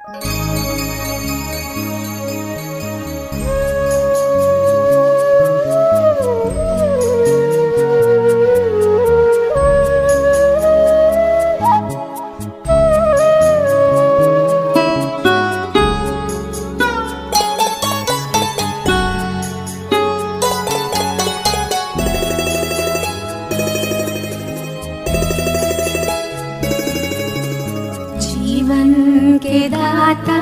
जीवन के दाता,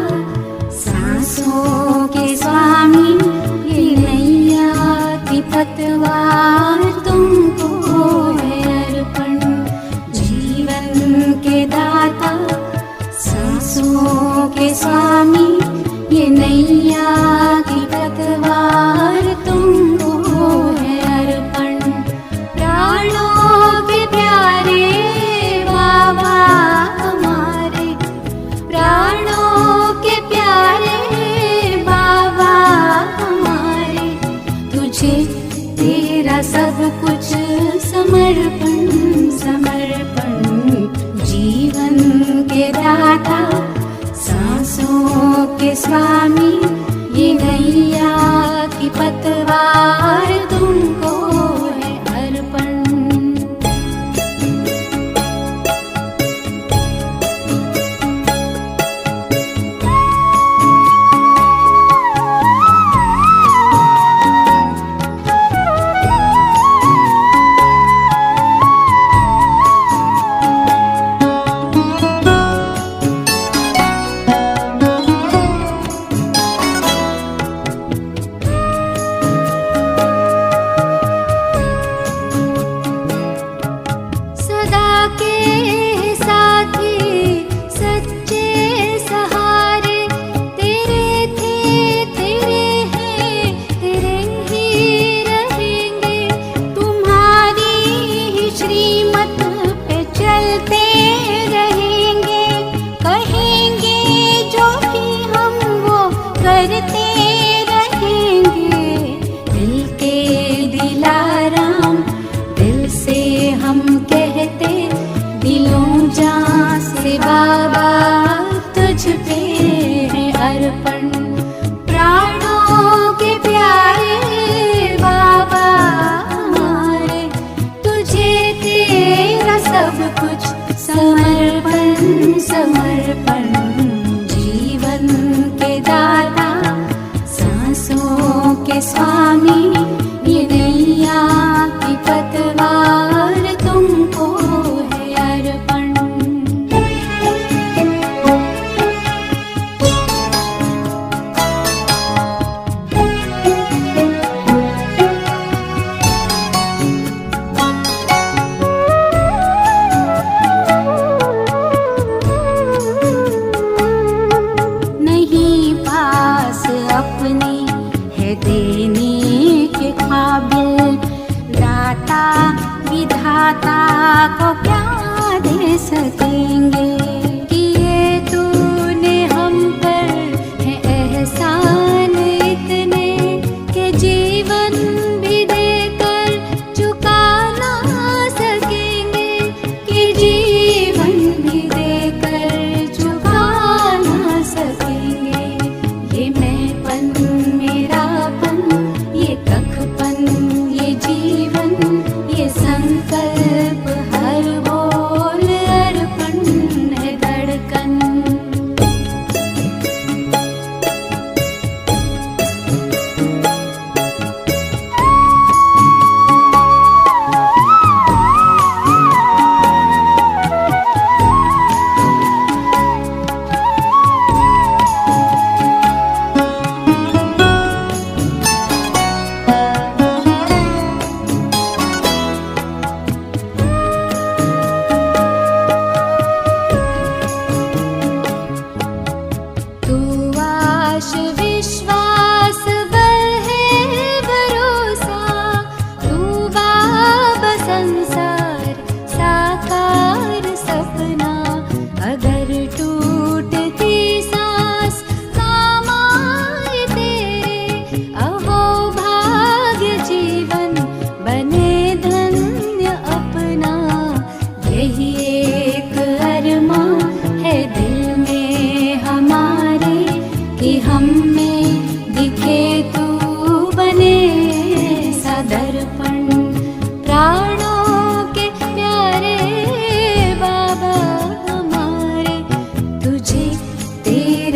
सांसों के स्वामी, ये नैया की पतवार तुमको है अर्पण। जीवन के दाता, सांसों के स्वामी, ये नैया की पतवार तुमको है अर्पण। प्राणों के प्यारे बाबा, प्राणों के प्यारे बाबा हमारे, तुझे तेरा सब कुछ समर्पण समर्पण। जीवन के दाता, सांसों के स्वामी, ये नैया की पतवार तुमको है अर्पण।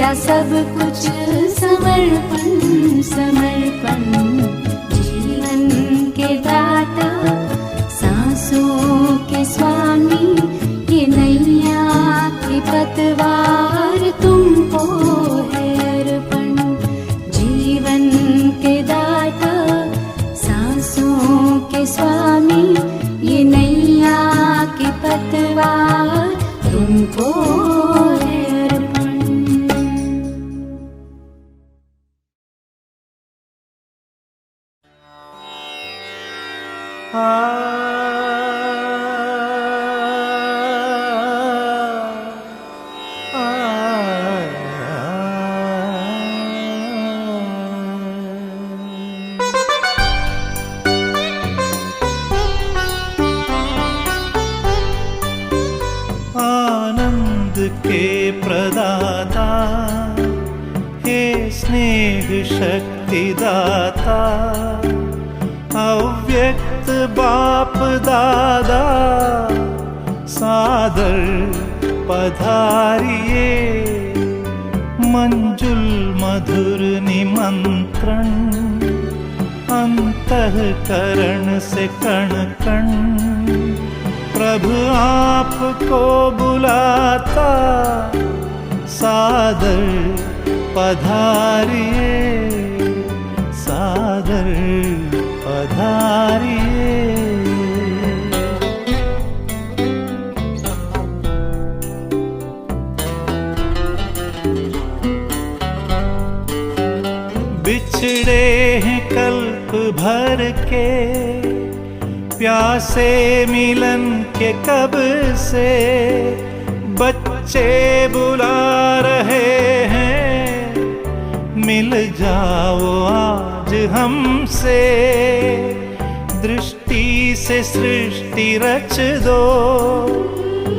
तेरा सब कुछ समर्पण समर्पण। जीवन के दाता सांसों के स्वामी, ये नैया की पतवार तुमको है अर्पण। जीवन के दाता सांसों के स्वामी, ये नैया की पतवार तुमको है अर्पण। आनंद के प्रदाता, हे स्नेह शक्ति दाता, अव्यक्त बाप दादा सादर पधारिए। मंजुल मधुर निमंत्रण, अंतःकरण से कण कण प्रभु आपको बुलाता। सादर पधारिए, सादर पधारिए। बिछड़े हैं कल्प भर के, प्यासे मिलन के कब से। बच्चे बुला रहे हैं, मिल जाओ आज हमसे। दृष्टि से सृष्टि रच दो,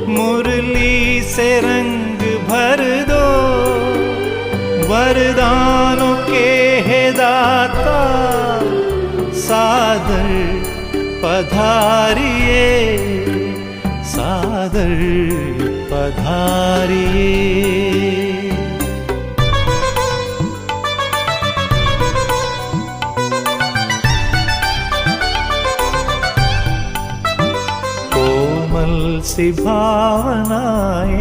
मुरली से रंग भर दो। वरदानों के है दाता, सादर पधारिए, सादर पधारिए। कोमल सी भावनाएं,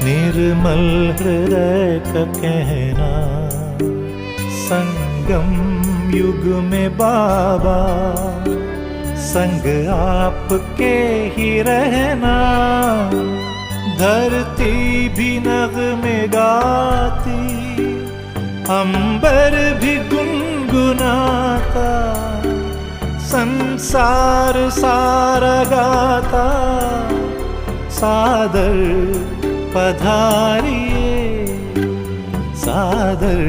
निर्मल हृदय का कहना। संगम युग में बाबा, संग आपके ही रहना। धरती भी नग़मे गाती, अंबर भी गुनगुनाता। संसार सारा गाता, सादर पधारिए, सादर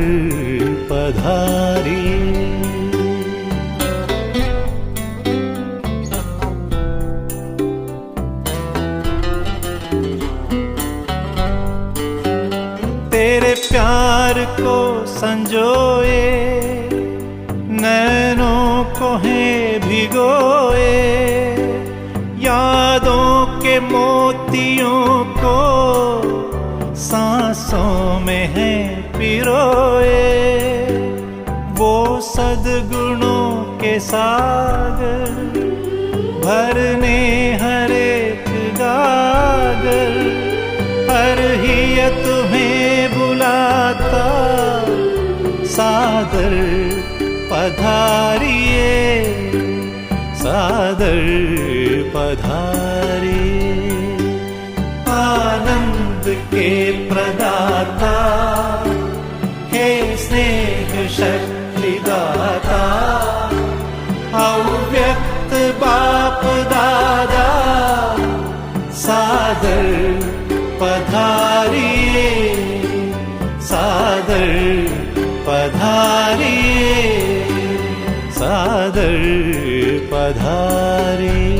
पधारिए। तेरे प्यार को संजोए, नैनों को है भिगोए। यादों के मोतियों को सांसों में है पिरोए। वो सद्गुणों के सागर, भरने हर एक गागर। हर हिय तुम्हें बुलाता, सादर पधारिए, सादर पधारिए। आनंद के प्रदाता, हे स्नेह शक्ति दाता, अव्यक्त बाप दादा, सादर पधारिए, सादर पधारिए, सादर पधारिए।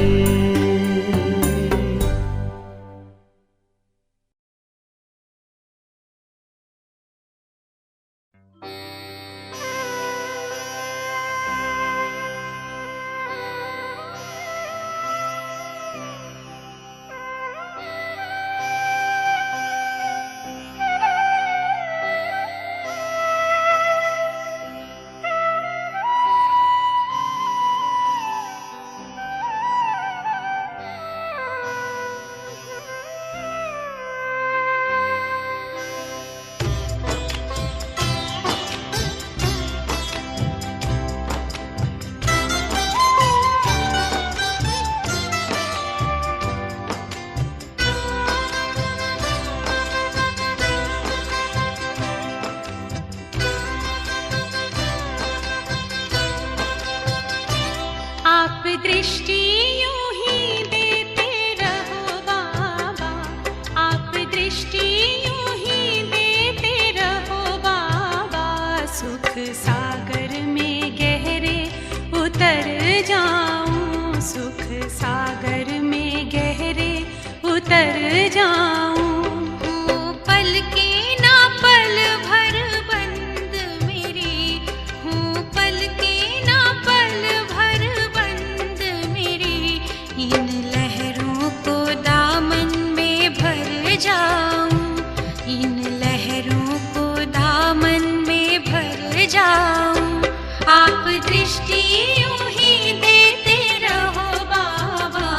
दृष्टि यूं ही देते रहो बाबा, आप दृष्टि यूं ही देते रहो बाबा। सुख सागर में गहरे उतर जाऊं, सुख सागर में गहरे उतर जाऊं। पल के ना पल भर बंद मेरी हूँ, पल के ना पल भर बंद मेरी। इन लहरों को दामन में भर जाऊं, इन लहरों को दामन में भर जाऊं। आप दृष्टि यूं ही देते रहो बाबा।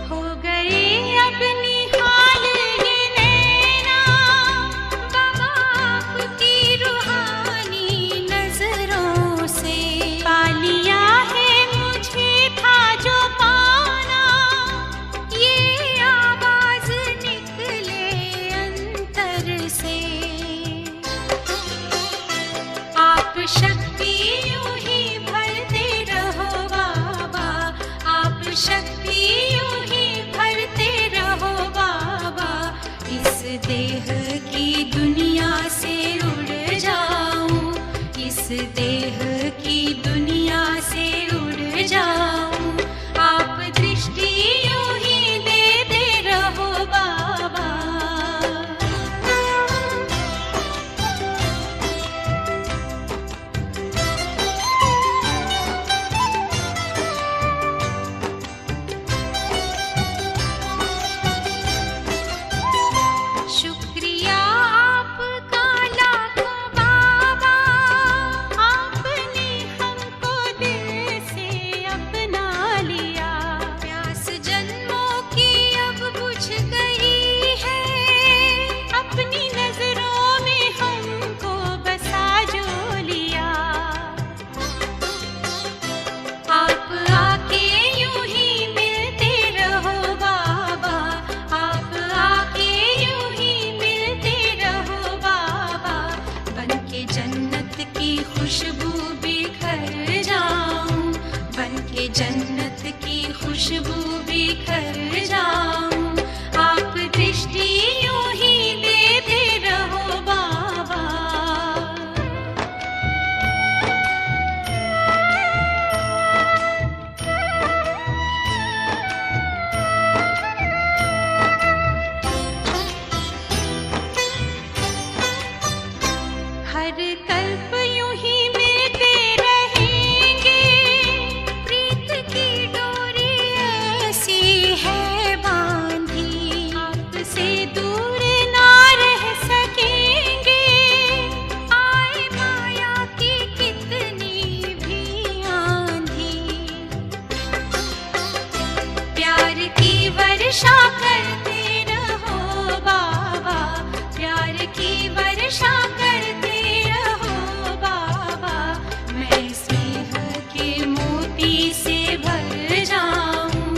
हो गए अब निहाल ये नैना बाबा आपकी रूहानी नजरों से। पा लिया है मुझे था जो पाना, ये आवाज निकले अंतर से। आप शक्ति यूं ही भरते रहो बाबा, आप शक्ति यूं ही भरते रहो बाबा। इस देह की दुनिया से उड़ जाऊं, इस देह की दुनिया से उड़ जाऊं। आप दृष्टि यूं ही देते रहो बाबा। शुक्रिया आपका लाखों बाबा, आपने हमको दिल से अपना लिया। प्यास जन्मों की अब बुझ गई है, अपनी नजरों में हमको बसा जो लिया। आप आके यूं ही मिलते रहो बाबा, आप आके यूं ही मिलते रहो बाबा। बनके जन्नत की खुशबू बिखर जाऊं, बनके जन्नत की खुशबू बिखर जाऊं। आप दृष्टि यूं ही देते रहो बाबा। हर कल्प यूं ही मिलते रहेंगे, प्रीत की डोरी ऐसी है बांधी। आपसे दूर ना रह सकेंगे, आए माया की कितनी भी आंधी। प्यार की वर्षा करते रहो बाबा, प्यार की वर्षा करते रहो बाबा। मैं स्नेह के मोती से भर जाऊं,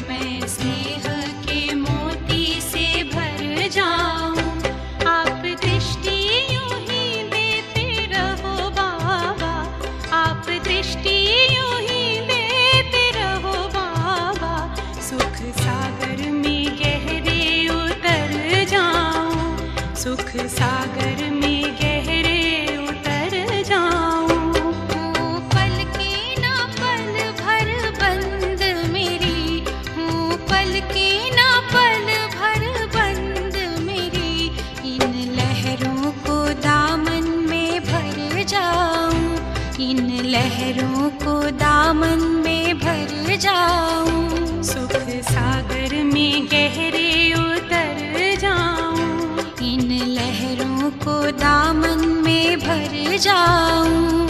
मैं स्नेह के मोती से भर जाऊं। आप दृष्टि यूं ही देते रहो बाबा, आप दृष्टि यूं ही देते रहो बाबा। सुख सागर में गहरे उतर जाऊं, सुख सागर में गहरे उतर जाऊं। हूँ पल के ना पल भर बंद मेरी हूँ, पल के ना पल भर बंद मेरी। इन लहरों को दामन में भर जाऊं, इन लहरों को दामन में भर जाऊं। सुख सागर में गहरे उतर जाऊं, इन लहरों को दामन में भर जाऊं।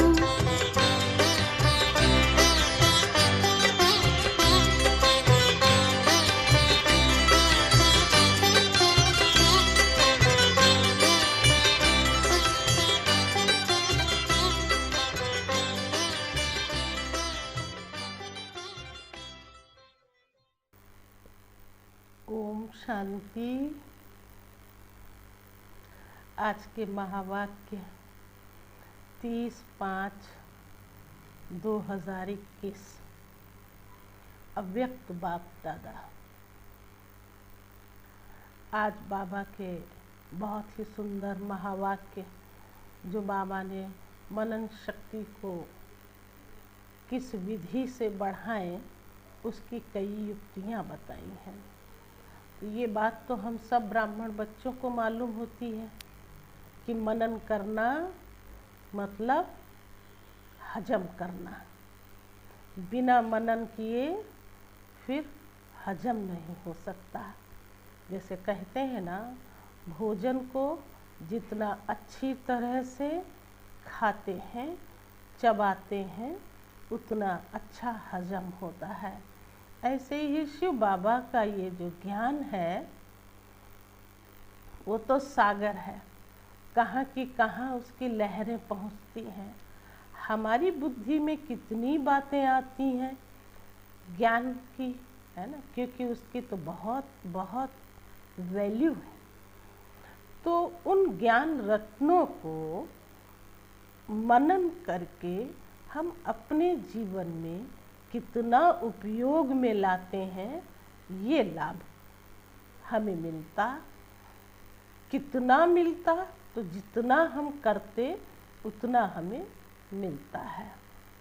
शांति। आज के महावाक्य 30/5/2021 अव्यक्त बाप दादा। आज बाबा के बहुत ही सुंदर महावाक्य जो बाबा ने मनन शक्ति को किस विधि से बढ़ाएं उसकी कई युक्तियाँ बताई हैं। तो ये बात तो हम सब ब्राह्मण बच्चों को मालूम होती है कि मनन करना मतलब हजम करना। बिना मनन किए फिर हजम नहीं हो सकता। जैसे कहते हैं ना, भोजन को जितना अच्छी तरह से खाते हैं, चबाते हैं, उतना अच्छा हजम होता है। ऐसे ही शिव बाबा का ये जो ज्ञान है वो तो सागर है, कहाँ की कहाँ उसकी लहरें पहुँचती हैं। हमारी बुद्धि में कितनी बातें आती हैं ज्ञान की, है ना, क्योंकि उसकी तो बहुत बहुत वैल्यू है। तो उन ज्ञान रत्नों को मनन करके हम अपने जीवन में कितना उपयोग में लाते हैं, ये लाभ हमें मिलता। कितना मिलता? तो जितना हम करते उतना हमें मिलता है।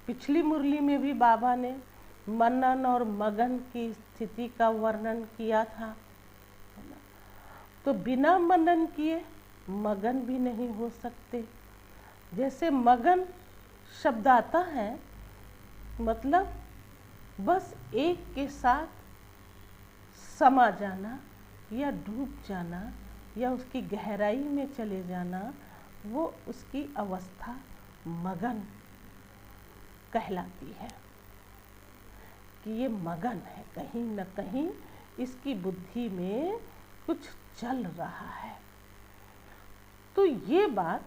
पिछली मुरली में भी बाबा ने मनन और मगन की स्थिति का वर्णन किया था। तो बिना मनन किए मगन भी नहीं हो सकते। जैसे मगन शब्द आता है, मतलब बस एक के साथ समा जाना या डूब जाना या उसकी गहराई में चले जाना, वो उसकी अवस्था मगन कहलाती है कि ये मगन है। कहीं न कहीं इसकी बुद्धि में कुछ चल रहा है। तो ये बात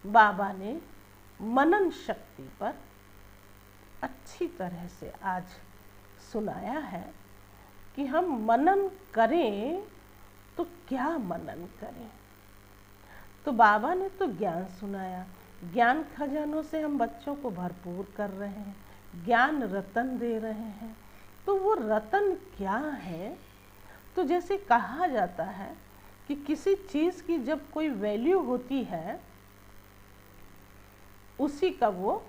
बाबा ने मनन शक्ति पर अच्छी तरह से आज सुनाया है कि हम मनन करें तो क्या मनन करें। तो बाबा ने तो ज्ञान सुनाया, ज्ञान खजानों से हम बच्चों को भरपूर कर रहे हैं, ज्ञान रतन दे रहे हैं। तो वो रतन क्या है? तो जैसे कहा जाता है कि किसी चीज़ की जब कोई वैल्यू होती है उसी का वो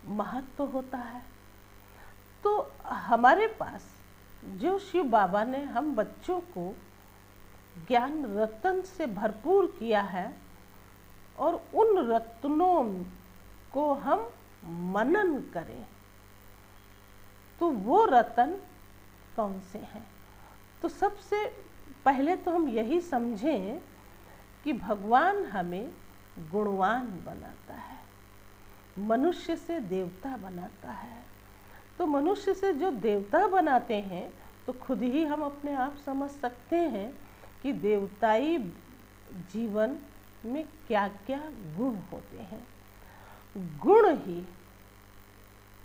महत्व होता है। तो हमारे पास जो शिव बाबा ने हम बच्चों को ज्ञान रत्न से भरपूर किया है और उन रत्नों को हम मनन करें, तो वो रत्न कौन से हैं? तो सबसे पहले तो हम यही समझें कि भगवान हमें गुणवान बनाता है, मनुष्य से देवता बनाता है। तो मनुष्य से जो देवता बनाते हैं तो खुद ही हम अपने आप समझ सकते हैं कि देवताई जीवन में क्या क्या गुण होते हैं। गुण ही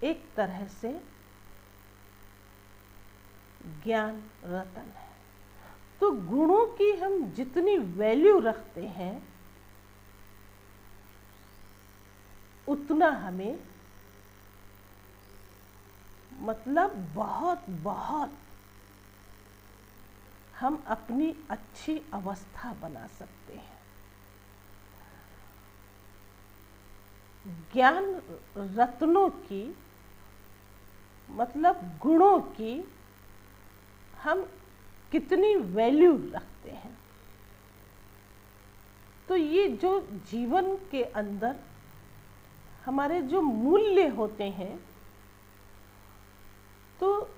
एक तरह से ज्ञान रतन है। तो गुणों की हम जितनी वैल्यू रखते हैं उतना हमें मतलब बहुत बहुत हम अपनी अच्छी अवस्था बना सकते हैं। ज्ञान रत्नों की मतलब गुणों की हम कितनी वैल्यू रखते हैं। तो ये जो जीवन के अंदर हमारे जो मूल्य होते हैं, तो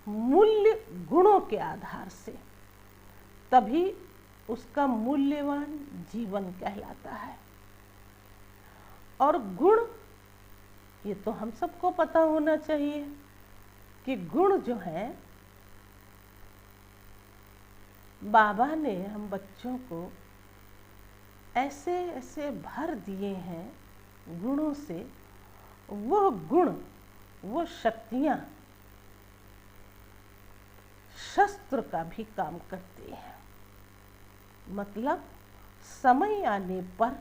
मूल्य गुणों के आधार से तभी उसका मूल्यवान जीवन कहलाता है। और गुण, ये तो हम सबको पता होना चाहिए कि गुण जो है बाबा ने हम बच्चों को ऐसे ऐसे भर दिए हैं गुणों से। वो गुण, वो शक्तियाँ शस्त्र का भी काम करती हैं। मतलब समय आने पर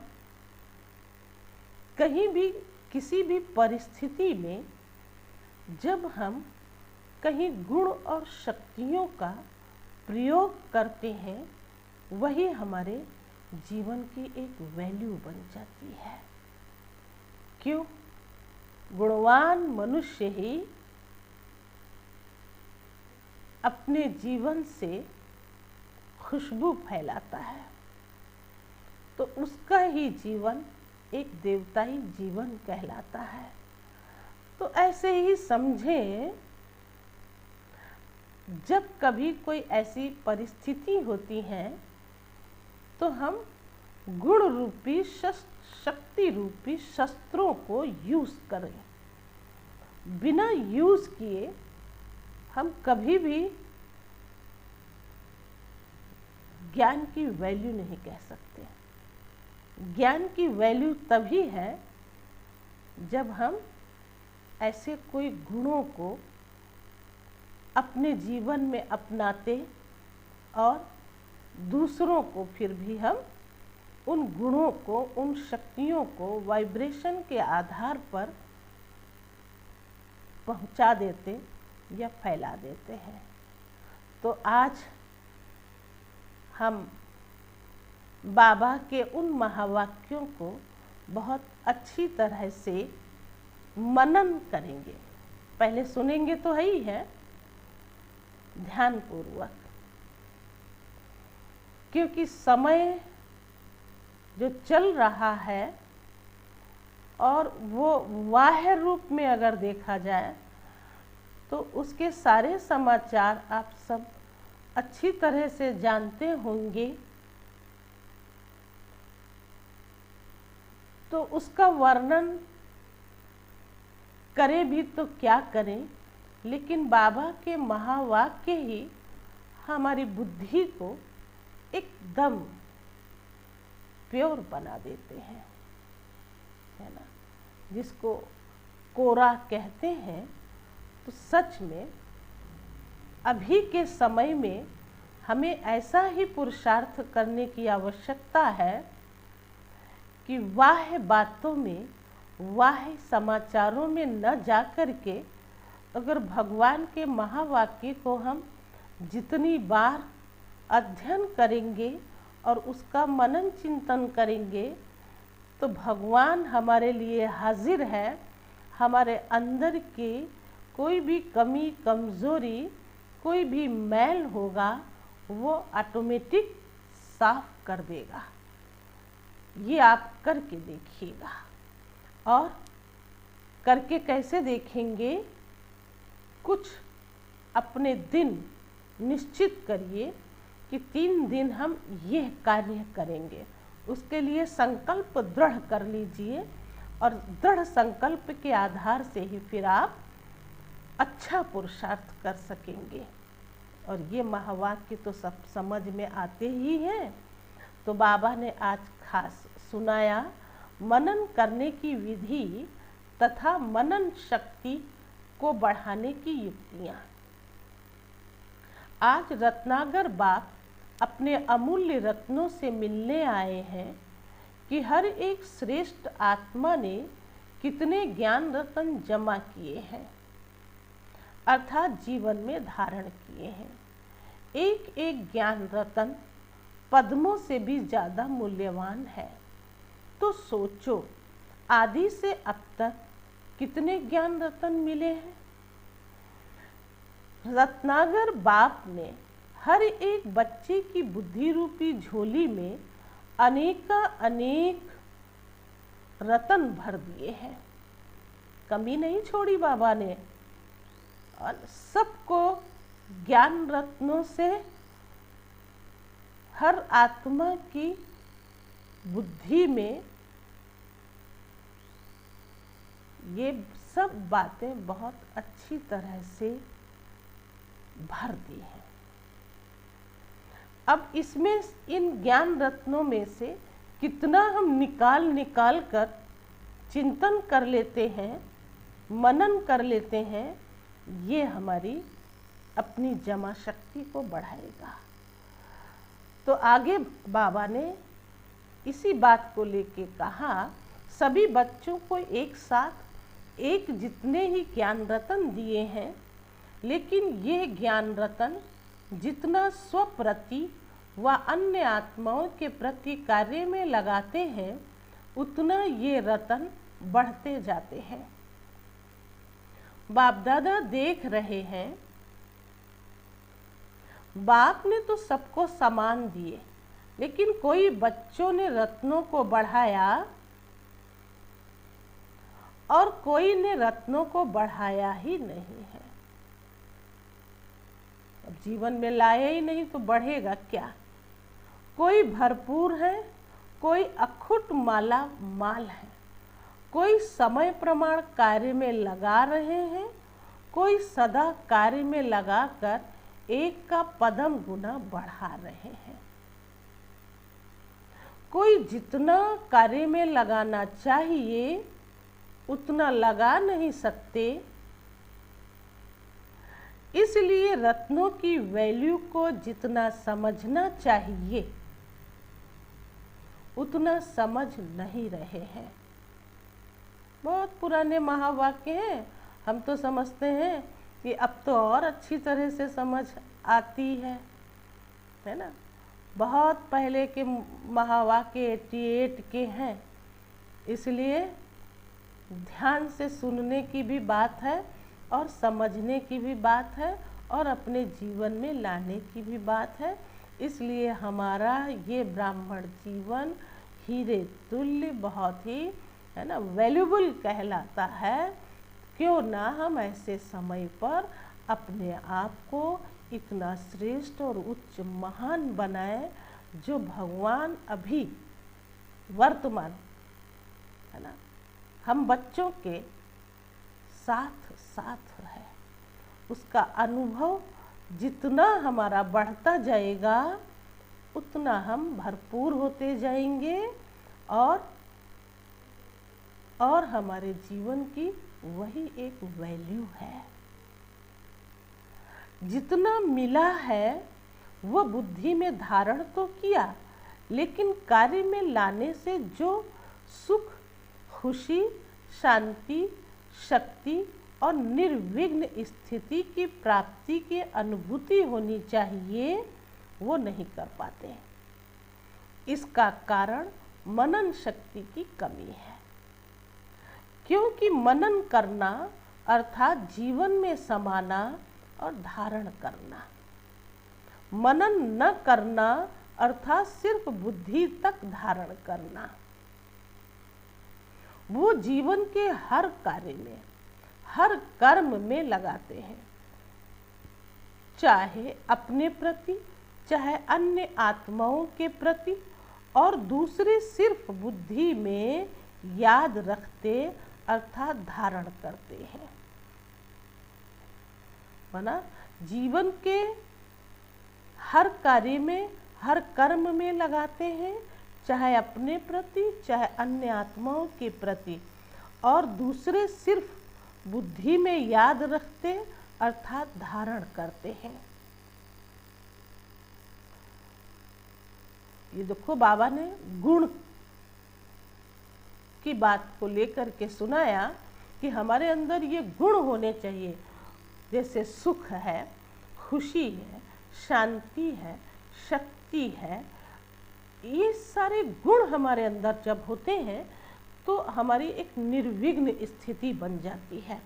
कहीं भी किसी भी परिस्थिति में जब हम कहीं गुण और शक्तियों का प्रयोग करते हैं, वही हमारे जीवन की एक वैल्यू बन जाती है। क्यों? गुणवान मनुष्य ही अपने जीवन से खुशबू फैलाता है, तो उसका ही जीवन एक देवताई जीवन कहलाता है। तो ऐसे ही समझें, जब कभी कोई ऐसी परिस्थिति होती है तो हम गुण रूपी शक्ति रूपी शस्त्रों को यूज करें। बिना यूज किए हम कभी भी ज्ञान की वैल्यू नहीं कह सकते। ज्ञान की वैल्यू तभी है जब हम ऐसे कोई गुणों को अपने जीवन में अपनाते और दूसरों को फिर भी हम उन गुणों को, उन शक्तियों को वाइब्रेशन के आधार पर पहुंचा देते या फैला देते हैं। तो आज हम बाबा के उन महावाक्यों को बहुत अच्छी तरह से मनन करेंगे। पहले सुनेंगे तो है ही है, ध्यानपूर्वक, क्योंकि समय जो चल रहा है और वो बाह्य रूप में अगर देखा जाए तो उसके सारे समाचार आप सब अच्छी तरह से जानते होंगे। तो उसका वर्णन करें भी तो क्या करें, लेकिन बाबा के महावाक्य ही हमारी बुद्धि को एकदम प्योर बना देते हैं, है ना। जिसको कोरा कहते हैं, तो सच में अभी के समय में हमें ऐसा ही पुरुषार्थ करने की आवश्यकता है कि बाह्य बातों में, बाह्य समाचारों में न जा कर के अगर भगवान के महावाक्य को हम जितनी बार अध्ययन करेंगे और उसका मनन चिंतन करेंगे, तो भगवान हमारे लिए हाजिर है। हमारे अंदर की कोई भी कमी, कमज़ोरी, कोई भी मैल होगा, वो ऑटोमेटिक साफ कर देगा। ये आप करके देखिएगा। और करके कैसे देखेंगे? कुछ अपने दिन निश्चित करिए कि 3 दिन हम यह कार्य करेंगे। उसके लिए संकल्प दृढ़ कर लीजिए और दृढ़ संकल्प के आधार से ही फिर आप अच्छा पुरुषार्थ कर सकेंगे। और ये महावाक्य तो सब समझ में आते ही हैं। तो बाबा ने आज खास सुनाया मनन करने की विधि तथा मनन शक्ति को बढ़ाने की युक्तियाँ। आज रत्नागर बाप अपने अमूल्य रत्नों से मिलने आए हैं कि हर एक श्रेष्ठ आत्मा ने कितने ज्ञान रत्न जमा किए हैं, अर्थात जीवन में धारण किए हैं। एक एक ज्ञान रत्न पद्मों से भी ज़्यादा मूल्यवान है। तो सोचो, आदि से अब तक कितने ज्ञान रत्न मिले हैं। रत्नागर बाप ने हर एक बच्चे की बुद्धि रूपी झोली में अनेक रत्न भर दिए हैं। कमी नहीं छोड़ी बाबा ने, और सबको ज्ञान रत्नों से हर आत्मा की बुद्धि में ये सब बातें बहुत अच्छी तरह से भर दी हैं। अब इसमें इन ज्ञान रत्नों में से कितना हम निकाल कर चिंतन कर लेते हैं, मनन कर लेते हैं, ये हमारी अपनी जमा शक्ति को बढ़ाएगा। तो आगे बाबा ने इसी बात को लेके कहा, सभी बच्चों को एक साथ एक जितने ही ज्ञान रतन दिए हैं, लेकिन ये ज्ञान रतन जितना स्वप्रति व अन्य आत्माओं के प्रति कार्य में लगाते हैं, उतना ये रतन बढ़ते जाते हैं। बाप दादा देख रहे हैं, बाप ने तो सबको समान दिए, लेकिन कोई बच्चों ने रत्नों को बढ़ाया और कोई ने रत्नों को बढ़ाया ही नहीं है। अब जीवन में लाया ही नहीं तो बढ़ेगा क्या। कोई भरपूर है, कोई अखुट माला माल है, कोई समय प्रमाण कार्य में लगा रहे हैं, कोई सदा कार्य में लगाकर एक का पदम गुना बढ़ा रहे हैं। कोई जितना कार्य में लगाना चाहिए उतना लगा नहीं सकते, इसलिए रत्नों की वैल्यू को जितना समझना चाहिए उतना समझ नहीं रहे हैं। बहुत पुराने महावाक्य हैं, हम तो समझते हैं कि अब तो और अच्छी तरह से समझ आती है ना। बहुत पहले के महावाक्य 88 के हैं, इसलिए ध्यान से सुनने की भी बात है और समझने की भी बात है और अपने जीवन में लाने की भी बात है। इसलिए हमारा ये ब्राह्मण जीवन हीरे तुल्य बहुत ही है ना वैल्यूबल कहलाता है। क्यों ना हम ऐसे समय पर अपने आप को इतना श्रेष्ठ और उच्च महान बनाए जो भगवान अभी वर्तमान है ना हम बच्चों के साथ साथ है। उसका अनुभव जितना हमारा बढ़ता जाएगा उतना हम भरपूर होते जाएंगे और हमारे जीवन की वही एक वैल्यू है। जितना मिला है वह बुद्धि में धारण तो किया, लेकिन कार्य में लाने से जो सुख, खुशी, शांति, शक्ति और निर्विघ्न स्थिति की प्राप्ति की अनुभूति होनी चाहिए वो नहीं कर पाते। इसका कारण मनन शक्ति की कमी है, क्योंकि मनन करना अर्थात जीवन में समाना और धारण करना, मनन न करना अर्थात सिर्फ बुद्धि तक धारण करना। वो जीवन के हर कार्य में, हर कर्म में लगाते हैं, चाहे अपने प्रति चाहे अन्य आत्माओं के प्रति, और दूसरे सिर्फ बुद्धि में याद रखते अर्थात धारण करते हैं। माना जीवन के हर कार्य में, हर कर्म में लगाते हैं, चाहे अपने प्रति चाहे अन्य आत्माओं के प्रति, और दूसरे सिर्फ बुद्धि में याद रखते अर्थात धारण करते हैं। ये देखो बाबा ने गुण की बात को लेकर के सुनाया कि हमारे अंदर ये गुण होने चाहिए, जैसे सुख है, खुशी है, शांति है, शक्ति है। ये सारे गुण हमारे अंदर जब होते हैं तो हमारी एक निर्विघ्न स्थिति बन जाती है।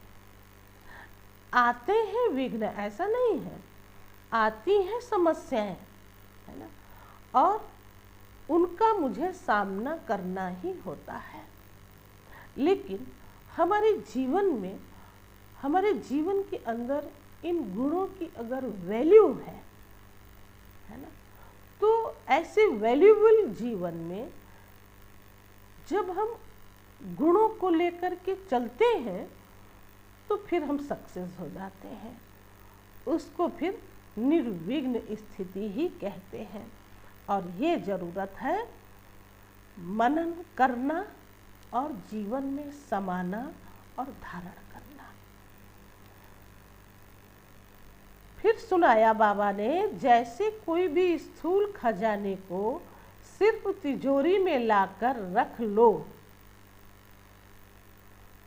आते हैं विघ्न, ऐसा नहीं है, आती हैं समस्याएं, है ना, और उनका मुझे सामना करना ही होता है। लेकिन हमारे जीवन में, हमारे जीवन के अंदर इन गुणों की अगर वैल्यू है ना, तो ऐसे वैल्यूबल जीवन में जब हम गुणों को लेकर के चलते हैं तो फिर हम सक्सेस हो जाते हैं। उसको फिर निर्विघ्न स्थिति ही कहते हैं। और ये जरूरत है मनन करना और जीवन में समाना और धारण करना। फिर सुनाया बाबा ने, जैसे कोई भी स्थूल खजाने को सिर्फ तिजोरी में लाकर रख लो,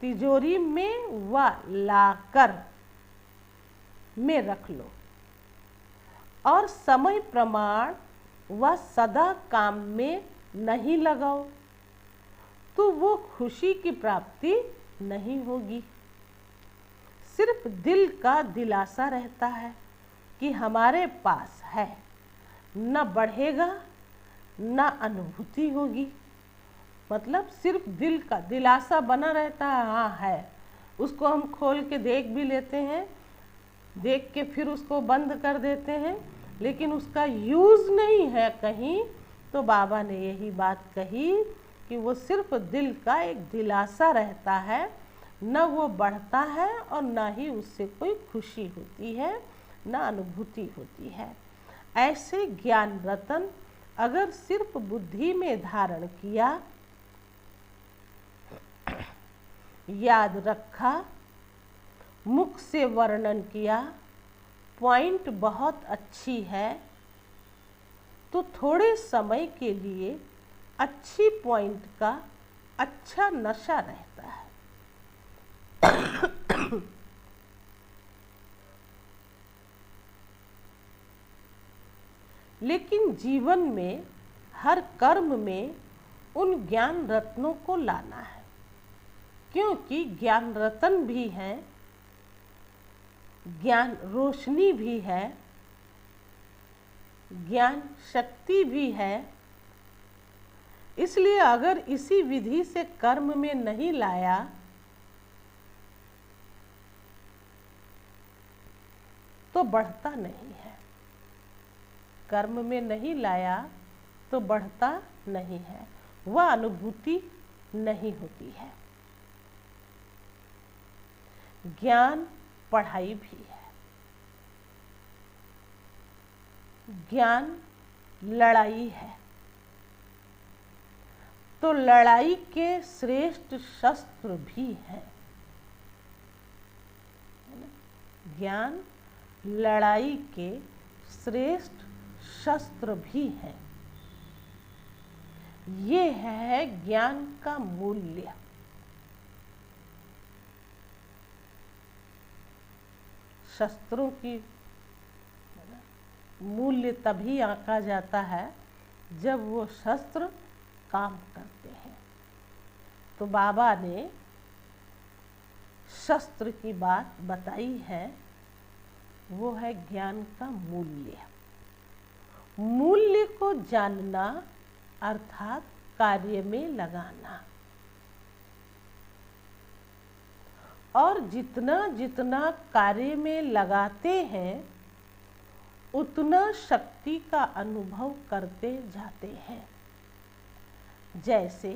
तिजोरी में व लाकर में रख लो, और समय प्रमाण व सदा काम में नहीं लगाओ, तो वो खुशी की प्राप्ति नहीं होगी। सिर्फ दिल का दिलासा रहता है कि हमारे पास है, न बढ़ेगा न अनुभूति होगी। मतलब सिर्फ दिल का दिलासा बना रहता है, हाँ है, उसको हम खोल के देख भी लेते हैं, देख के फिर उसको बंद कर देते हैं, लेकिन उसका यूज नहीं है कहीं। तो बाबा ने यही बात कही कि वो सिर्फ दिल का एक दिलासा रहता है, न वो बढ़ता है और न ही उससे कोई खुशी होती है, न अनुभूति होती है। ऐसे ज्ञान रतन अगर सिर्फ बुद्धि में धारण किया, याद रखा, मुख से वर्णन किया, पॉइंट बहुत अच्छी है, तो थोड़े समय के लिए अच्छी पॉइंट का अच्छा नशा रहता है। लेकिन जीवन में हर कर्म में उन ज्ञान रत्नों को लाना है, क्योंकि ज्ञान रतन भी है, ज्ञान रोशनी भी है, ज्ञान शक्ति भी है। इसलिए अगर इसी विधि से कर्म में नहीं लाया तो बढ़ता नहीं है, कर्म में नहीं लाया तो बढ़ता नहीं है, वह अनुभूति नहीं होती है। ज्ञान पढ़ाई भी है, ज्ञान लड़ाई है। तो लड़ाई के श्रेष्ठ शस्त्र भी हैं। ज्ञान लड़ाई के श्रेष्ठ शस्त्र भी हैं। ये है ज्ञान का मूल्य। शस्त्रों की मूल्य तभी आंका जाता है जब वो शस्त्र काम करते हैं। तो बाबा ने शस्त्र की बात बताई है, वो है ज्ञान का मूल्य। मूल्य को जानना अर्थात कार्य में लगाना। और जितना जितना कार्य में लगाते हैं उतना शक्ति का अनुभव करते जाते हैं। जैसे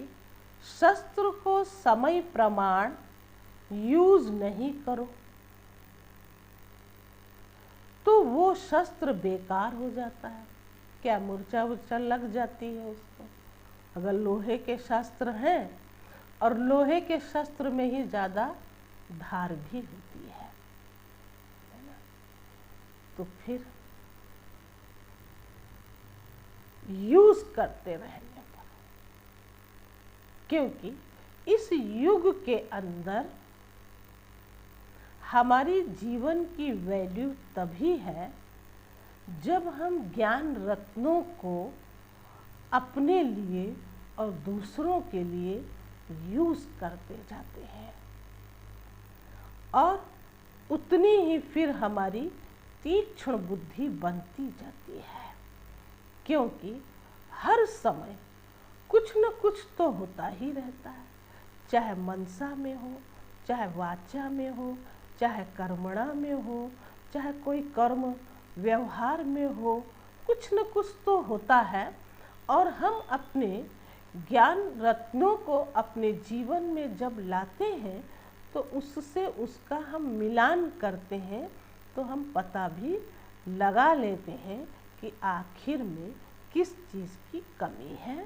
शस्त्र को समय प्रमाण यूज नहीं करो तो वो शस्त्र बेकार हो जाता है। क्या मूर्छा वूर्छा लग जाती है उसको। अगर लोहे के शस्त्र हैं और लोहे के शस्त्र में ही ज़्यादा धार भी होती है ना, तो फिर यूज करते रहने पर, क्योंकि इस युग के अंदर हमारी जीवन की वैल्यू तभी है जब हम ज्ञान रत्नों को अपने लिए और दूसरों के लिए यूज करते जाते हैं, और उतनी ही फिर हमारी तीक्ष्ण बुद्धि बनती जाती है। क्योंकि हर समय कुछ न कुछ तो होता ही रहता है, चाहे मनसा में हो, चाहे वाचा में हो, चाहे कर्मणा में हो, चाहे कोई कर्म व्यवहार में हो, कुछ न कुछ तो होता है। और हम अपने ज्ञान रत्नों को अपने जीवन में जब लाते हैं तो उससे उसका हम मिलान करते हैं, तो हम पता भी लगा लेते हैं कि आखिर में किस चीज़ की कमी है,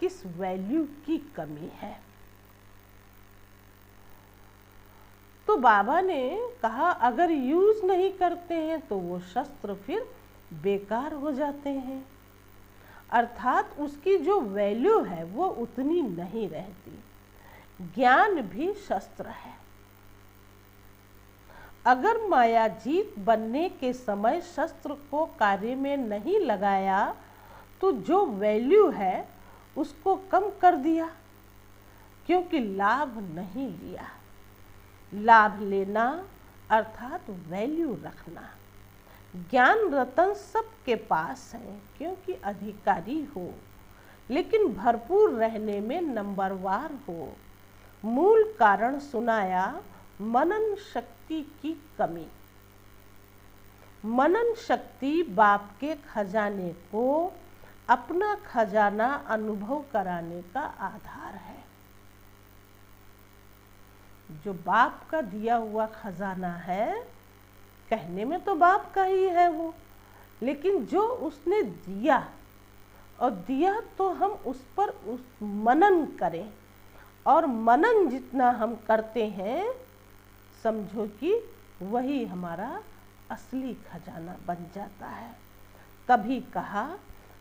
किस वैल्यू की कमी है। तो बाबा ने कहा अगर यूज नहीं करते हैं तो वो शस्त्र फिर बेकार हो जाते हैं, अर्थात उसकी जो वैल्यू है वो उतनी नहीं रहती। ज्ञान भी शस्त्र है। अगर मायाजीत बनने के समय शस्त्र को कार्य में नहीं लगाया तो जो वैल्यू है उसको कम कर दिया, क्योंकि लाभ नहीं लिया। लाभ लेना अर्थात वैल्यू रखना। ज्ञान रतन सबके पास है क्योंकि अधिकारी हो, लेकिन भरपूर रहने में नंबरवार हो। मूल कारण सुनाया मनन शक्ति की कमी। मनन शक्ति बाप के खजाने को अपना खजाना अनुभव कराने का आधार है। जो बाप का दिया हुआ खजाना है, कहने में तो बाप का ही है वो, लेकिन जो उसने दिया और दिया तो हम उस पर मनन करें, और मनन जितना हम करते हैं समझो कि वही हमारा असली खजाना बन जाता है। तभी कहा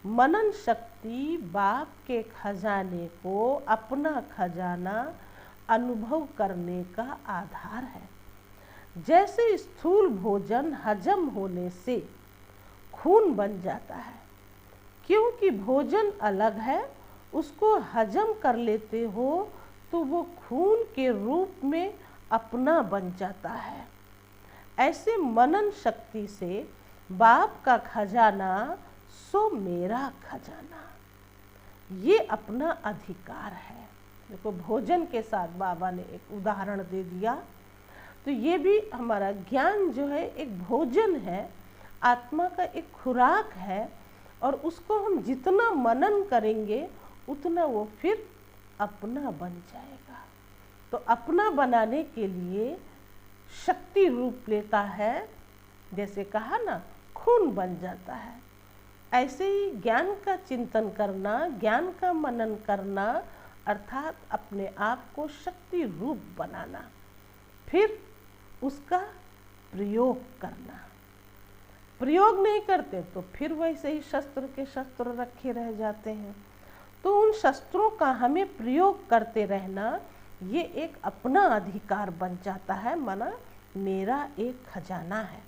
मनन शक्ति बाप के खजाने को अपना खजाना अनुभव करने का आधार है। जैसे स्थूल भोजन हजम होने से खून बन जाता है, क्योंकि भोजन अलग है, उसको हजम कर लेते हो तो वो खून के रूप में अपना बन जाता है। ऐसे मनन शक्ति से बाप का खजाना सो मेरा खजाना, ये अपना अधिकार है। देखो भोजन के साथ बाबा ने एक उदाहरण दे दिया, तो ये भी हमारा ज्ञान जो है एक भोजन है, आत्मा का एक खुराक है, और उसको हम जितना मनन करेंगे उतना वो फिर अपना बन जाएगा। तो अपना बनाने के लिए शक्ति रूप लेता है, जैसे कहा ना खून बन जाता है। ऐसे ही ज्ञान का चिंतन करना, ज्ञान का मनन करना, अर्थात अपने आप को शक्ति रूप बनाना, फिर उसका प्रयोग करना। प्रयोग नहीं करते तो फिर वैसे ही शस्त्र के शस्त्र रखे रह जाते हैं। तो उन शस्त्रों का हमें प्रयोग करते रहना, ये एक अपना अधिकार बन जाता है। माना मेरा एक खजाना है,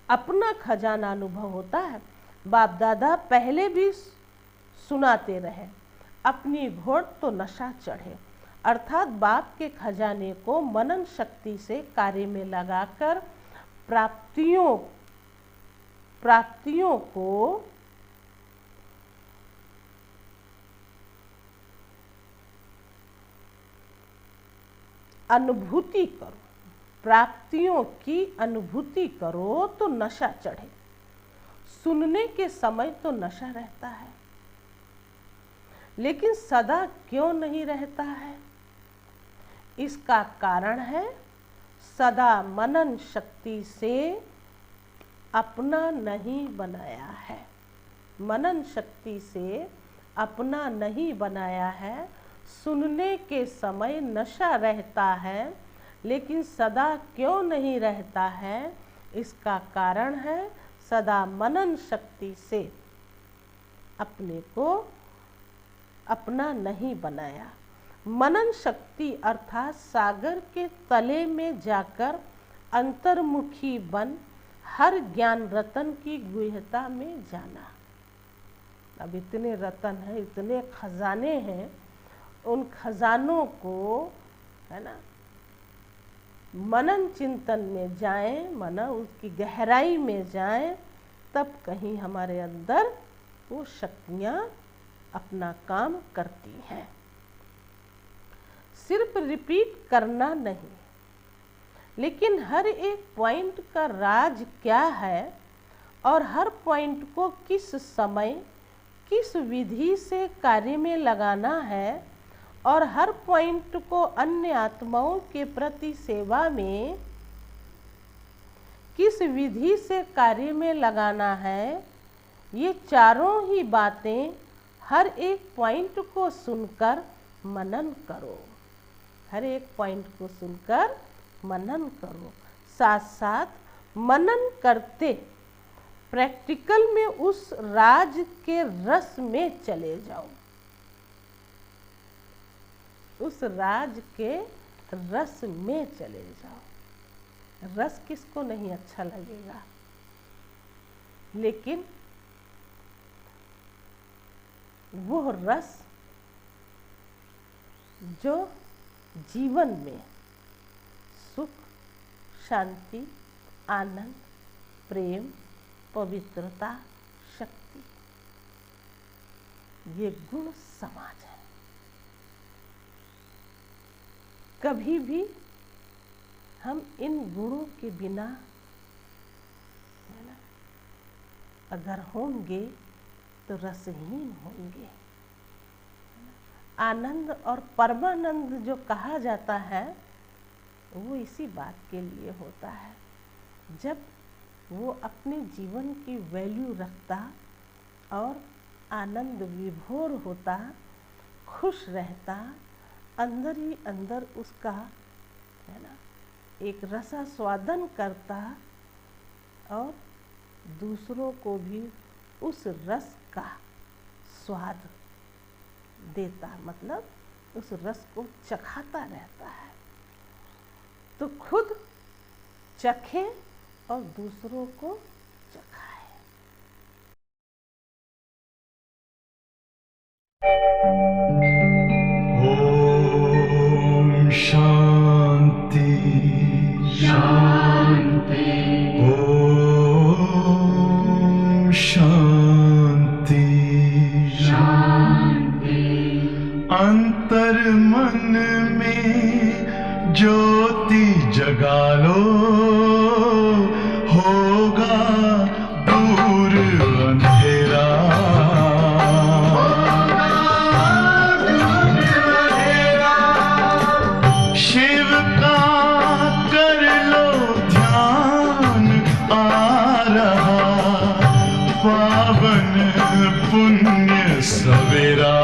अपना खजाना अनुभव होता है। बाप दादा पहले भी सुनाते रहे, अपनी घोड़ तो नशा चढ़े, अर्थात बाप के खजाने को मनन शक्ति से कार्य में लगाकर प्राप्तियों को अनुभूति करो, प्राप्तियों की अनुभूति करो तो नशा चढ़े। सुनने के समय तो नशा रहता है, लेकिन सदा क्यों नहीं रहता है? इसका कारण है सदा मनन शक्ति से अपना नहीं बनाया है। मनन शक्ति से अपना नहीं बनाया है। सुनने के समय नशा रहता है, लेकिन सदा क्यों नहीं रहता है? इसका कारण है सदा मनन शक्ति से अपने को अपना नहीं बनाया। मनन शक्ति अर्थात सागर के तले में जाकर अंतर्मुखी बन हर ज्ञान रतन की गुह्यता में जाना। अब इतने रतन हैं, इतने खजाने हैं, उन खजानों को है ना मनन चिंतन में जाएं, माना उसकी गहराई में जाएं, तब कहीं हमारे अंदर वो शक्तियाँ अपना काम करती हैं। सिर्फ रिपीट करना नहीं, लेकिन हर एक पॉइंट का राज क्या है और हर पॉइंट को किस समय किस विधि से कार्य में लगाना है, और हर पॉइंट को अन्य आत्माओं के प्रति सेवा में किस विधि से कार्य में लगाना है, ये चारों ही बातें हर एक पॉइंट को सुनकर मनन करो। हर एक पॉइंट को सुनकर मनन करो, साथ साथ मनन करते प्रैक्टिकल में उस राज के रस में चले जाओ। उस राज के रस में चले जाओ। रस किसको नहीं अच्छा लगेगा, लेकिन वो रस जो जीवन में सुख, शांति, आनंद, प्रेम, पवित्रता, शक्ति, ये गुण समाज है। कभी भी हम इन गुणों के बिना अगर होंगे तो रसहीन होंगे। आनंद और परमानंद जो कहा जाता है वो इसी बात के लिए होता है, जब वो अपने जीवन की वैल्यू रखता और आनंद विभोर होता, खुश रहता, अंदर ही अंदर उसका है ना एक रसास्वादन करता और दूसरों को भी उस रस का स्वाद देता, मतलब उस रस को चखाता रहता है। तो खुद चखे और दूसरों को चखाए। ओम शांति शांति। ओम शांति शांति। अंतर मन में ज्योति जगा लो, होगा दूर अंधेरा। शिव का कर लो ध्यान, आ रहा पावन पुण्य सवेरा।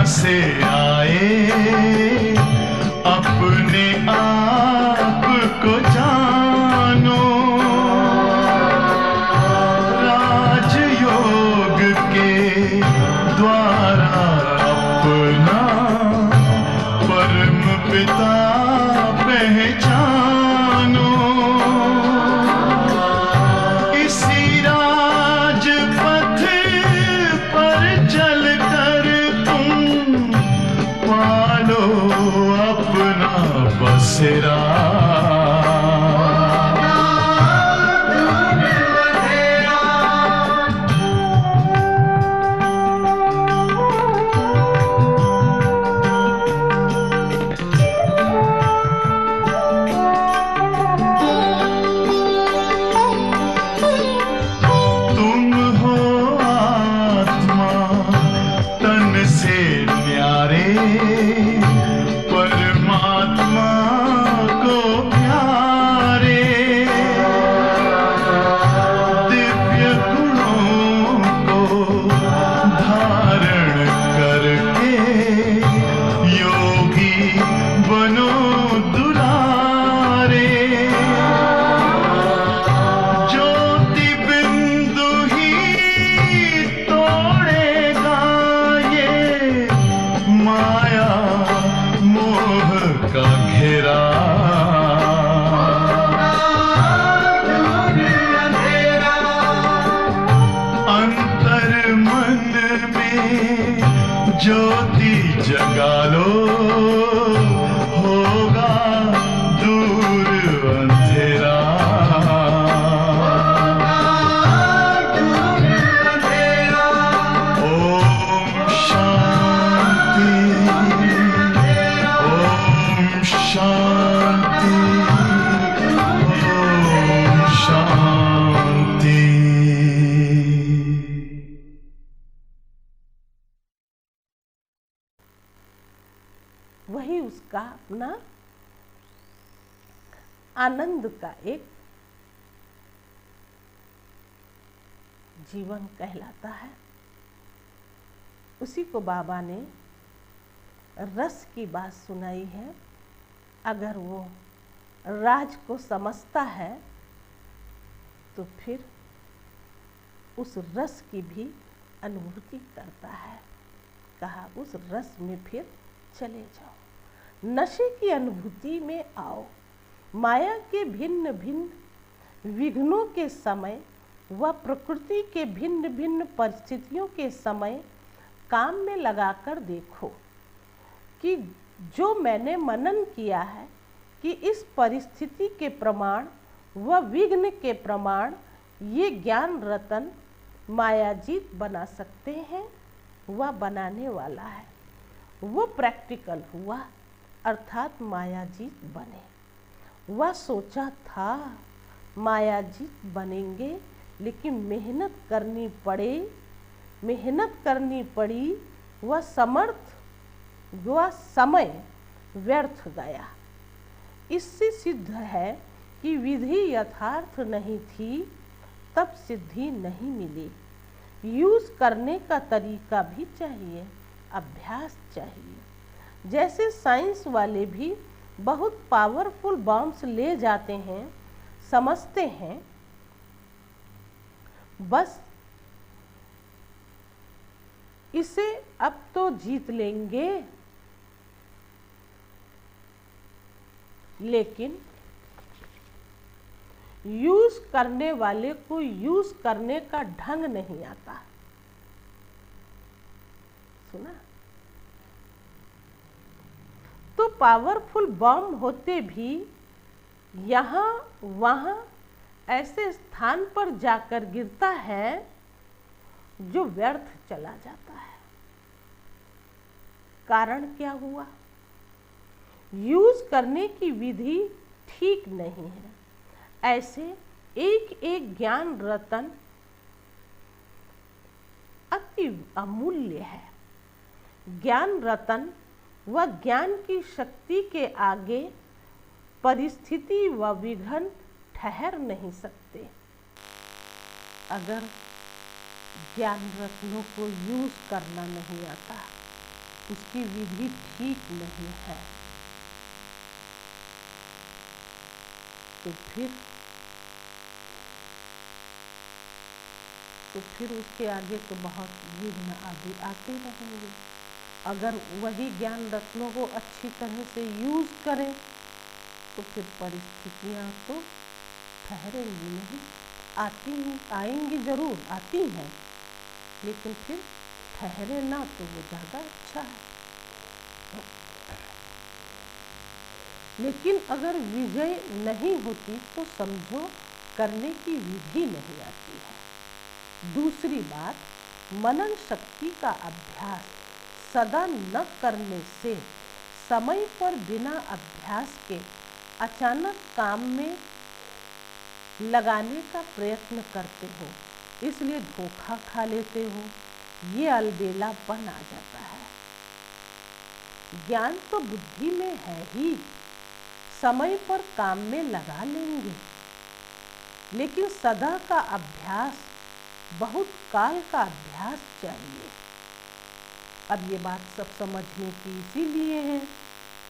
से आए अपने आप को जानो, राजयोग के द्वारा अपना परम पिता पहचानो। इसी राजपथ पर चलकर पालो अपना बसेरा। तुम हो आत्मा तन से न्यारे, परमात्मा को प्यारे। दिव्य गुणों को धारण करके योगी बनो दुलारे। ज्योति बिंदु ही तोड़ेगा ये माया मोह का घेरा। अंतर मन में ज्योति जगा लो, होगा दूर अंधेरा। ओम शांति। ओम शांति। ओम शांति। आनंद का एक जीवन कहलाता है। उसी को बाबा ने रस की बात सुनाई है। अगर वो राज को समझता है तो फिर उस रस की भी अनुभूति करता है। कहा उस रस में फिर चले जाओ, नशे की अनुभूति में आओ। माया के भिन्न भिन्न विघ्नों के समय व प्रकृति के भिन्न भिन्न परिस्थितियों के समय काम में लगाकर देखो कि जो मैंने मनन किया है कि इस परिस्थिति के प्रमाण व विघ्न के प्रमाण ये ज्ञान रतन मायाजीत बना सकते हैं, वह बनाने वाला है। वो प्रैक्टिकल हुआ अर्थात मायाजीत बने। वह सोचा था मायाजीत बनेंगे, लेकिन मेहनत करनी पड़ी, वह समय व्यर्थ गया। इससे सिद्ध है कि विधि यथार्थ नहीं थी, तब सिद्धि नहीं मिली। यूज करने का तरीका भी चाहिए, अभ्यास चाहिए। जैसे साइंस वाले भी बहुत पावरफुल बॉम्ब्स ले जाते हैं, समझते हैं बस इसे अब तो जीत लेंगे, लेकिन यूज करने वाले को यूज करने का ढंग नहीं आता। सुना? तो पावरफुल बॉम्ब होते भी यहाँ वहाँ ऐसे स्थान पर जाकर गिरता है जो व्यर्थ चला जाता है। कारण क्या हुआ? यूज करने की विधि ठीक नहीं है। ऐसे एक एक ज्ञान रतन अति अमूल्य है। ज्ञान रतन व ज्ञान की शक्ति के आगे परिस्थिति व विघ्न ठहर नहीं सकते। अगर ज्ञान रत्नों को यूज करना नहीं आता, उसकी विधि ठीक नहीं है, तो फिर उसके आगे तो बहुत विघ्न आदि आते रहेंगे। अगर वही ज्ञान रत्नों को अच्छी तरह से यूज करें तो फिर परिस्थितियाँ तो ठहरेंगी नहीं, आएंगी जरूर, आती हैं, लेकिन फिर ठहरे ना तो वो ज़्यादा अच्छा है। लेकिन अगर विजय नहीं होती तो समझो करने की विधि नहीं आती है। दूसरी बात, मनन शक्ति का अभ्यास सदा न करने से समय पर बिना अभ्यास के अचानक काम में लगाने का प्रयत्न करते हो, इसलिए धोखा खा लेते हो, ये अलबेलापन आ जाता है। ज्ञान तो बुद्धि में है ही, समय पर काम में लगा लेंगे, लेकिन सदा का अभ्यास, बहुत काल का अभ्यास चाहिए। अब ये बात सब समझने की इसीलिए है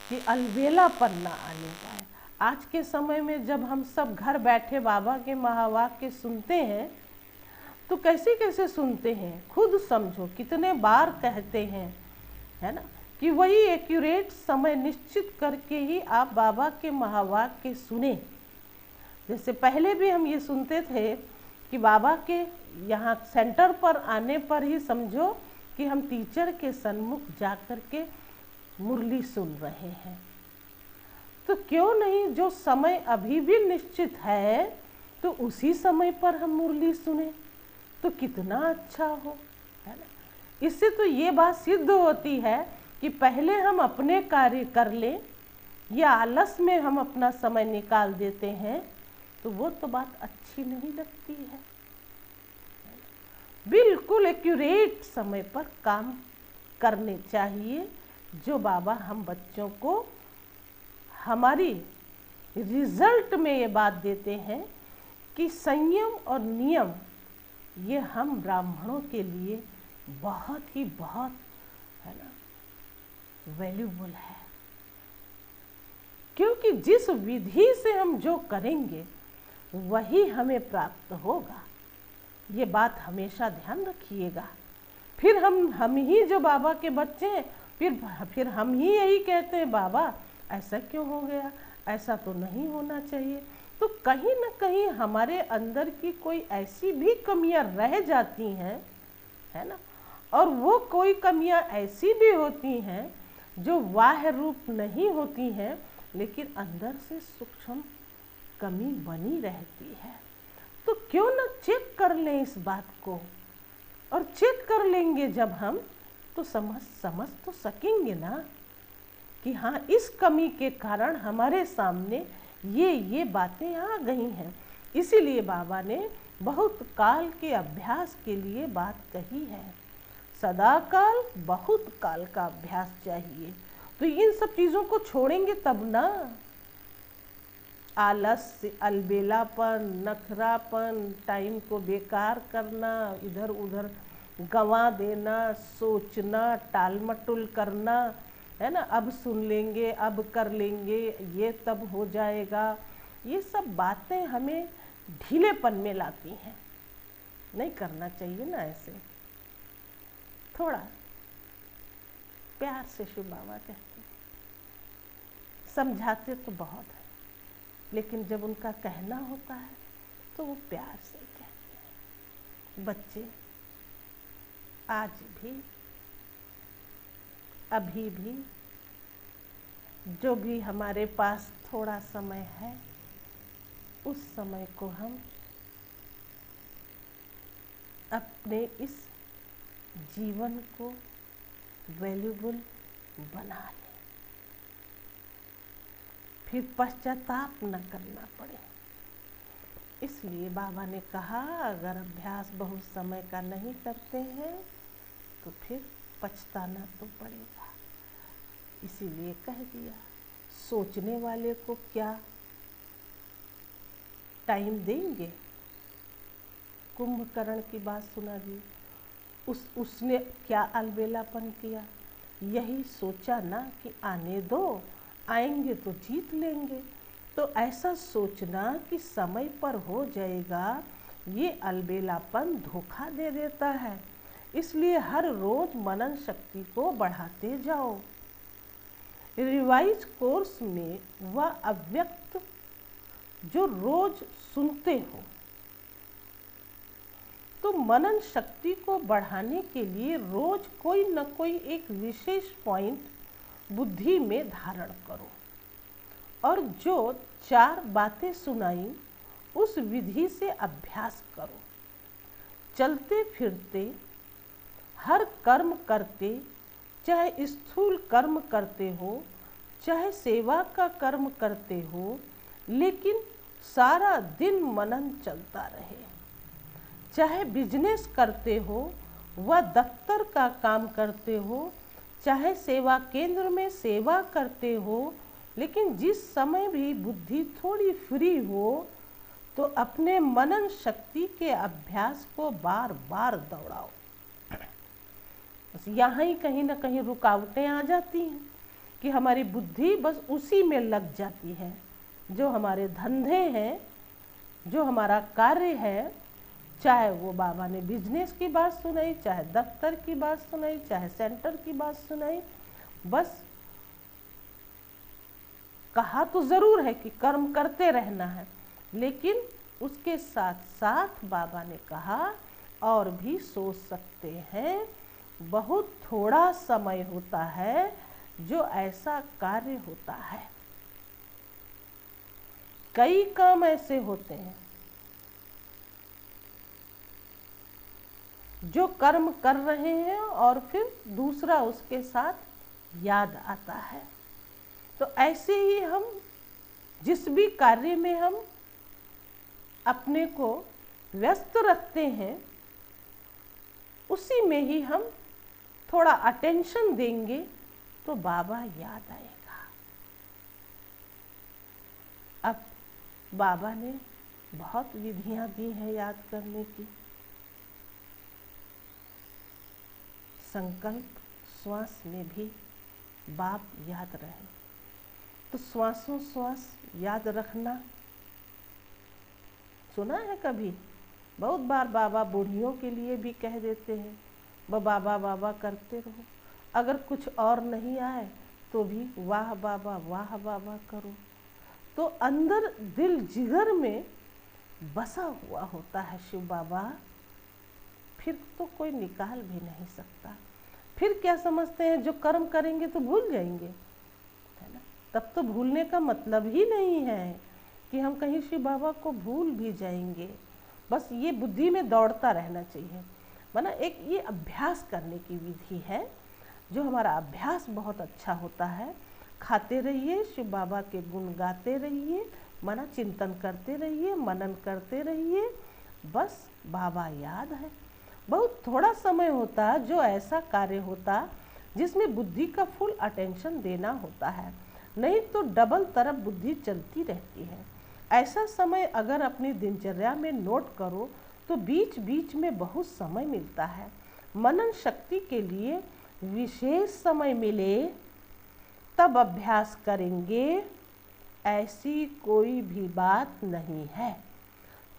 कि अलबेलापन ना आने पाए। आज के समय में जब हम सब घर बैठे बाबा के महावाक्य सुनते हैं तो कैसे कैसे सुनते हैं, खुद समझो कितने बार कहते हैं, है ना, कि वही एक्यूरेट समय निश्चित करके ही आप बाबा के महावाक्य सुने। जैसे पहले भी हम ये सुनते थे कि बाबा के यहाँ सेंटर पर आने पर ही समझो कि हम टीचर के सन्मुख जाकर के मुरली सुन रहे हैं। तो क्यों नहीं, जो समय अभी भी निश्चित है तो उसी समय पर हम मुरली सुने तो कितना अच्छा हो, है ना। इससे तो ये बात सिद्ध होती है कि पहले हम अपने कार्य कर लें या आलस में हम अपना समय निकाल देते हैं तो वो तो बात अच्छी नहीं लगती है। बिल्कुल एक्यूरेट समय पर काम करने चाहिए, जो बाबा हम बच्चों को हमारी रिजल्ट में ये बात देते हैं कि संयम और नियम ये हम ब्राह्मणों के लिए बहुत ही बहुत है ना वैल्यूबल है, क्योंकि जिस विधि से हम जो करेंगे वही हमें प्राप्त होगा। ये बात हमेशा ध्यान रखिएगा। फिर हम ही जो बाबा के बच्चे हैं, फिर हम ही यही कहते हैं बाबा ऐसा क्यों हो गया, ऐसा तो नहीं होना चाहिए। तो कहीं ना कहीं हमारे अंदर की कोई ऐसी भी कमियां रह जाती हैं, है ना, और वो कोई कमियां ऐसी भी होती हैं जो बाह्य रूप नहीं होती हैं, लेकिन अंदर से सूक्ष्म कमी बनी रहती है। तो क्यों ना चेक कर लें इस बात को, और चेक कर लेंगे जब हम तो समझ तो सकेंगे ना कि हाँ इस कमी के कारण हमारे सामने ये बातें आ गई हैं। इसीलिए बाबा ने बहुत काल के अभ्यास के लिए बात कही है। सदा काल बहुत काल का अभ्यास चाहिए। तो इन सब चीज़ों को छोड़ेंगे तब ना। आलस, अलबेलापन, नखरापन, टाइम को बेकार करना, इधर उधर गंवा देना, सोचना, टाल मटोल करना, है ना, अब सुन लेंगे, अब कर लेंगे, ये तब हो जाएगा, ये सब बातें हमें ढीलेपन में लाती हैं। नहीं करना चाहिए ना ऐसे। थोड़ा प्यार से शिव बाबा कहते हैं, समझाते तो बहुत है, लेकिन जब उनका कहना होता है तो वो प्यार से कहते हैं। बच्चे आज भी, अभी भी, जो भी हमारे पास थोड़ा समय है, उस समय को हम अपने इस जीवन को वैल्यूबल बना लें, फिर पश्चाताप न करना पड़े। इसलिए बाबा ने कहा अगर अभ्यास बहुत समय का नहीं करते हैं तो फिर पछताना तो पड़ेगा। इसीलिए कह दिया, सोचने वाले को क्या टाइम देंगे। कुंभकर्ण की बात सुना दी, उसने क्या अलबेलापन किया, यही सोचा ना कि आने दो, आएंगे तो जीत लेंगे। तो ऐसा सोचना कि समय पर हो जाएगा, ये अलबेलापन धोखा दे देता है। इसलिए हर रोज मनन शक्ति को बढ़ाते जाओ। रिवाइज कोर्स में वह अव्यक्त जो रोज सुनते हो, तो मनन शक्ति को बढ़ाने के लिए रोज कोई न कोई एक विशेष पॉइंट बुद्धि में धारण करो, और जो 4 बातें सुनाई उस विधि से अभ्यास करो। चलते फिरते हर कर्म करते, चाहे स्थूल कर्म करते हो, चाहे सेवा का कर्म करते हो, लेकिन सारा दिन मनन चलता रहे। चाहे बिजनेस करते हो व दफ्तर का काम करते हो, चाहे सेवा केंद्र में सेवा करते हो, लेकिन जिस समय भी बुद्धि थोड़ी फ्री हो तो अपने मनन शक्ति के अभ्यास को बार बार दौड़ाओ। बस यहाँ ही कहीं ना कहीं रुकावटें आ जाती हैं कि हमारी बुद्धि बस उसी में लग जाती है। जो हमारे धंधे हैं, जो हमारा कार्य है, चाहे वो बाबा ने बिजनेस की बात सुनाई, चाहे दफ्तर की बात सुनाई, चाहे सेंटर की बात सुनाई, बस कहा तो जरूर है कि कर्म करते रहना है, लेकिन उसके साथ साथ बाबा ने कहा और भी सोच सकते हैं। बहुत थोड़ा समय होता है जो ऐसा कार्य होता है। कई काम ऐसे होते हैं जो कर्म कर रहे हैं और फिर दूसरा उसके साथ याद आता है। तो ऐसे ही हम जिस भी कार्य में हम अपने को व्यस्त रखते हैं, उसी में ही हम थोड़ा अटेंशन देंगे तो बाबा याद आएगा। अब बाबा ने बहुत विधियां दी हैं याद करने की। संकल्प श्वास में भी बाप याद रहे, तो श्वासों श्वास याद रखना सुना है कभी? बहुत बार बाबा बूढ़ियों के लिए भी कह देते हैं, बाबा बाबा करते रहो, अगर कुछ और नहीं आए तो भी वाह बाबा करो। तो अंदर दिल जिगर में बसा हुआ होता है शिव बाबा, फिर तो कोई निकाल भी नहीं सकता। फिर क्या समझते हैं, जो कर्म करेंगे तो भूल जाएंगे, है ना? तब तो भूलने का मतलब ही नहीं है कि हम कहीं शिव बाबा को भूल भी जाएंगे। बस ये बुद्धि में दौड़ता रहना चाहिए। माना एक ये अभ्यास करने की विधि है, जो हमारा अभ्यास बहुत अच्छा होता है। खाते रहिए, शिव बाबा के गुण गाते रहिए, माना चिंतन करते रहिए, मनन करते रहिए, बस बाबा याद है। बहुत थोड़ा समय होता जो ऐसा कार्य होता जिसमें बुद्धि का फुल अटेंशन देना होता है, नहीं तो डबल तरफ बुद्धि चलती रहती है। ऐसा समय अगर अपनी दिनचर्या में नोट करो तो बीच बीच में बहुत समय मिलता है। मनन शक्ति के लिए विशेष समय मिले तब अभ्यास करेंगे, ऐसी कोई भी बात नहीं है।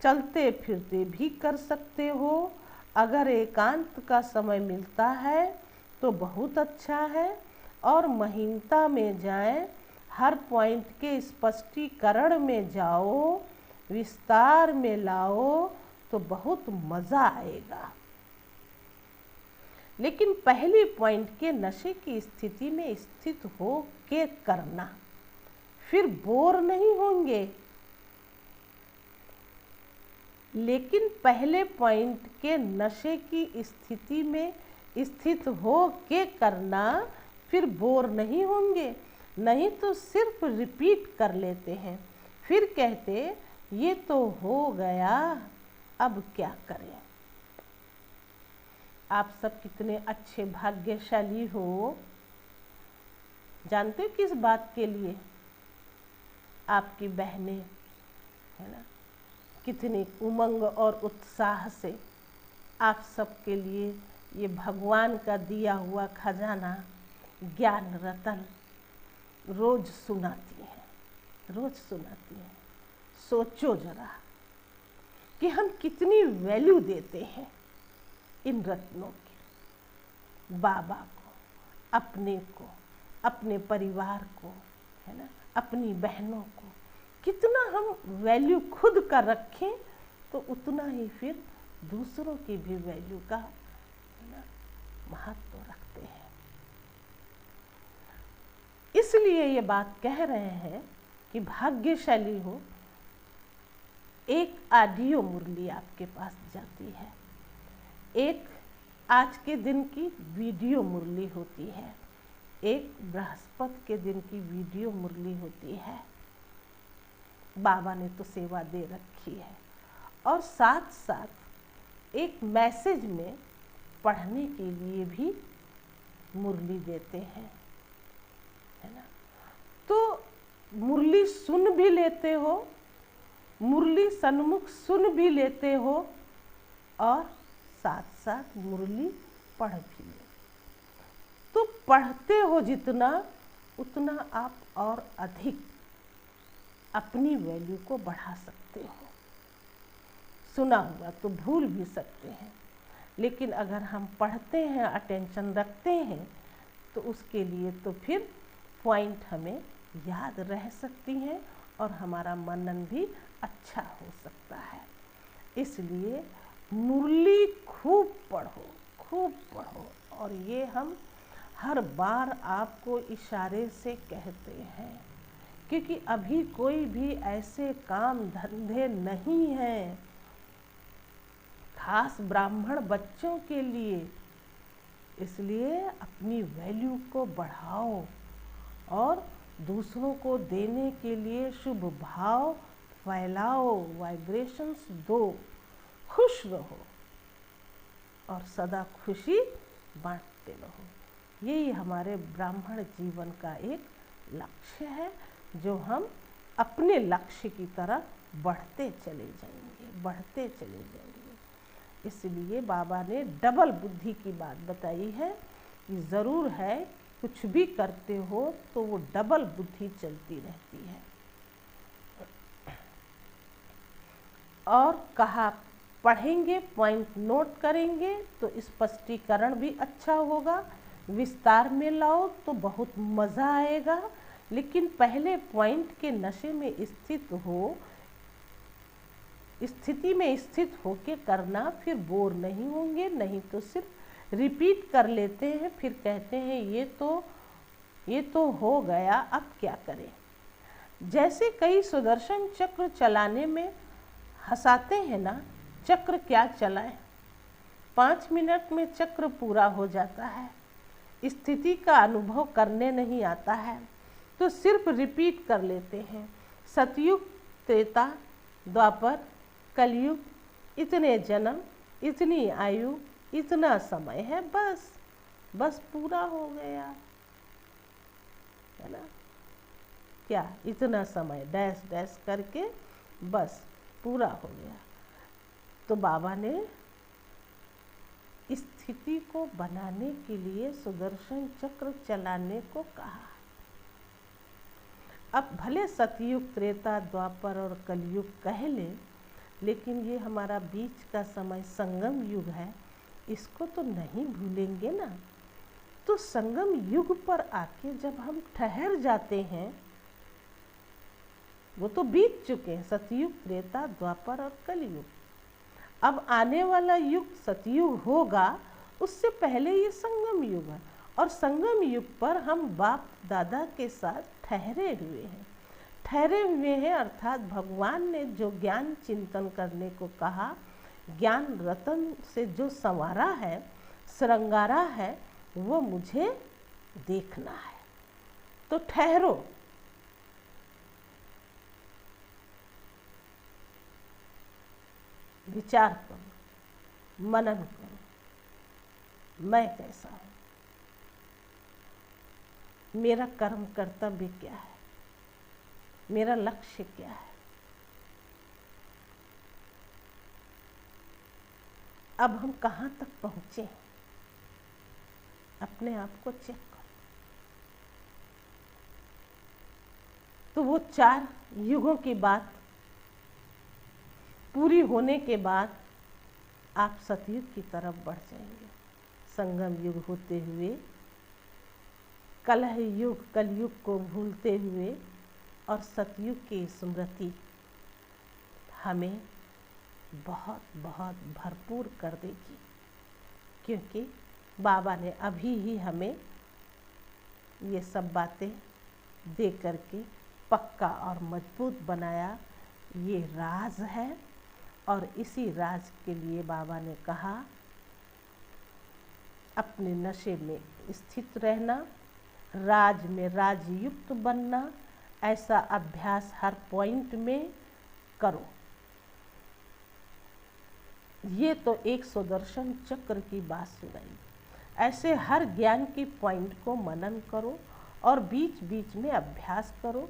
चलते फिरते भी कर सकते हो। अगर एकांत का समय मिलता है तो बहुत अच्छा है, और महीनता में जाएं, हर पॉइंट के स्पष्टीकरण में जाओ, विस्तार में लाओ तो बहुत मज़ा आएगा। लेकिन पहली पॉइंट के नशे की स्थिति में स्थित हो के करना, फिर बोर नहीं होंगे। लेकिन पहले पॉइंट के नशे की स्थिति में स्थित हो के करना, फिर बोर नहीं होंगे। नहीं तो सिर्फ रिपीट कर लेते हैं, फिर कहते ये तो हो गया, अब क्या करें। आप सब कितने अच्छे भाग्यशाली हो। जानते हो किस बात के लिए? आपकी बहनें, है ना, कितने उमंग और उत्साह से आप सबके लिए ये भगवान का दिया हुआ खजाना ज्ञान रतन रोज सुनाती हैं, रोज सुनाती हैं। सोचो जरा कि हम कितनी वैल्यू देते हैं इन रत्नों की, बाबा को, अपने परिवार को, है ना, अपनी बहनों को। कितना हम वैल्यू खुद का रखें तो उतना ही फिर दूसरों की भी वैल्यू का, है ना, महत्व रखते हैं। इसलिए ये बात कह रहे हैं कि भाग्यशाली हो। एक ऑडियो मुरली आपके पास जाती है, एक आज के दिन की वीडियो मुरली होती है, एक बृहस्पति के दिन की वीडियो मुरली होती है। बाबा ने तो सेवा दे रखी है, और साथ साथ एक मैसेज में पढ़ने के लिए भी मुरली देते हैं, है ना। तो मुरली सुन भी लेते हो, मुरली सन्मुख सुन भी लेते हो, और साथ साथ मुरली पढ़ भी ले। तो पढ़ते हो जितना, उतना आप और अधिक अपनी वैल्यू को बढ़ा सकते हो। सुना हुआ तो भूल भी सकते हैं, लेकिन अगर हम पढ़ते हैं, अटेंशन रखते हैं, तो उसके लिए तो फिर पॉइंट हमें याद रह सकती हैं और हमारा मनन भी अच्छा हो सकता है। इसलिए मुरली खूब पढ़ो, खूब पढ़ो। और ये हम हर बार आपको इशारे से कहते हैं, क्योंकि अभी कोई भी ऐसे काम धंधे नहीं हैं, खास ब्राह्मण बच्चों के लिए। इसलिए अपनी वैल्यू को बढ़ाओ और दूसरों को देने के लिए शुभ भाव फैलाओ, वाइब्रेशंस दो, खुश रहो और सदा खुशी बांटते रहो। यही हमारे ब्राह्मण जीवन का एक लक्ष्य है, जो हम अपने लक्ष्य की तरफ बढ़ते चले जाएंगे, बढ़ते चले जाएंगे। इसलिए बाबा ने डबल बुद्धि की बात बताई है कि ज़रूर है कुछ भी करते हो तो वो डबल बुद्धि चलती रहती है। और कहा पढ़ेंगे, पॉइंट नोट करेंगे तो स्पष्टीकरण भी अच्छा होगा, विस्तार में लाओ तो बहुत मज़ा आएगा। लेकिन पहले पॉइंट के नशे में स्थित हो, स्थिति में स्थित होके करना, फिर बोर नहीं होंगे। नहीं तो सिर्फ रिपीट कर लेते हैं, फिर कहते हैं ये तो हो गया, अब क्या करें। जैसे कई सुदर्शन चक्र चलाने में हंसाते हैं ना, चक्र क्या चलाएं, 5 मिनट में चक्र पूरा हो जाता है, स्थिति का अनुभव करने नहीं आता है तो सिर्फ रिपीट कर लेते हैं। सतयुग, त्रेता, द्वापर, कलयुग, इतने जन्म, इतनी आयु, इतना समय है, बस पूरा हो गया, है ना। क्या इतना समय डैश डैश करके बस पूरा हो गया। तो बाबा ने स्थिति को बनाने के लिए सुदर्शन चक्र चलाने को कहा। अब भले सतयुग, त्रेता, द्वापर और कलयुग कह ले, लेकिन ये हमारा बीच का समय संगम युग है, इसको तो नहीं भूलेंगे ना। तो संगम युग पर आके जब हम ठहर जाते हैं, वो तो बीत चुके हैं, सतयुग, त्रेता, द्वापर और कलयुग। अब आने वाला युग सतयुग होगा, उससे पहले ये संगम युग है। और संगम युग पर हम बाप दादा के साथ ठहरे हुए हैं, अर्थात भगवान ने जो ज्ञान चिंतन करने को कहा, ज्ञान रतन से जो संवारा है, श्रृंगारा है, वो मुझे देखना है। तो ठहरो, विचार करो, मनन करो, मैं कैसा हूँ, मेरा कर्म कर्तव्य क्या है, मेरा लक्ष्य क्या है। अब हम कहाँ तक पहुँचे, अपने आप को चेक करो। तो वो 4 युगों की बात पूरी होने के बाद आप सतयुग की तरफ बढ़ जाएंगे। संगम युग होते हुए कलह युग, कलयुग को भूलते हुए और सतयुग की स्मृति हमें बहुत बहुत भरपूर कर देगी, क्योंकि बाबा ने अभी ही हमें ये सब बातें दे करके पक्का और मजबूत बनाया। ये राज है और इसी राज के लिए बाबा ने कहा अपने नशे में स्थित रहना, राज में राजयुक्त बनना, ऐसा अभ्यास हर पॉइंट में करो। ये तो एक सुदर्शन चक्र की बात सुनाई। ऐसे हर ज्ञान की पॉइंट को मनन करो और बीच बीच में अभ्यास करो।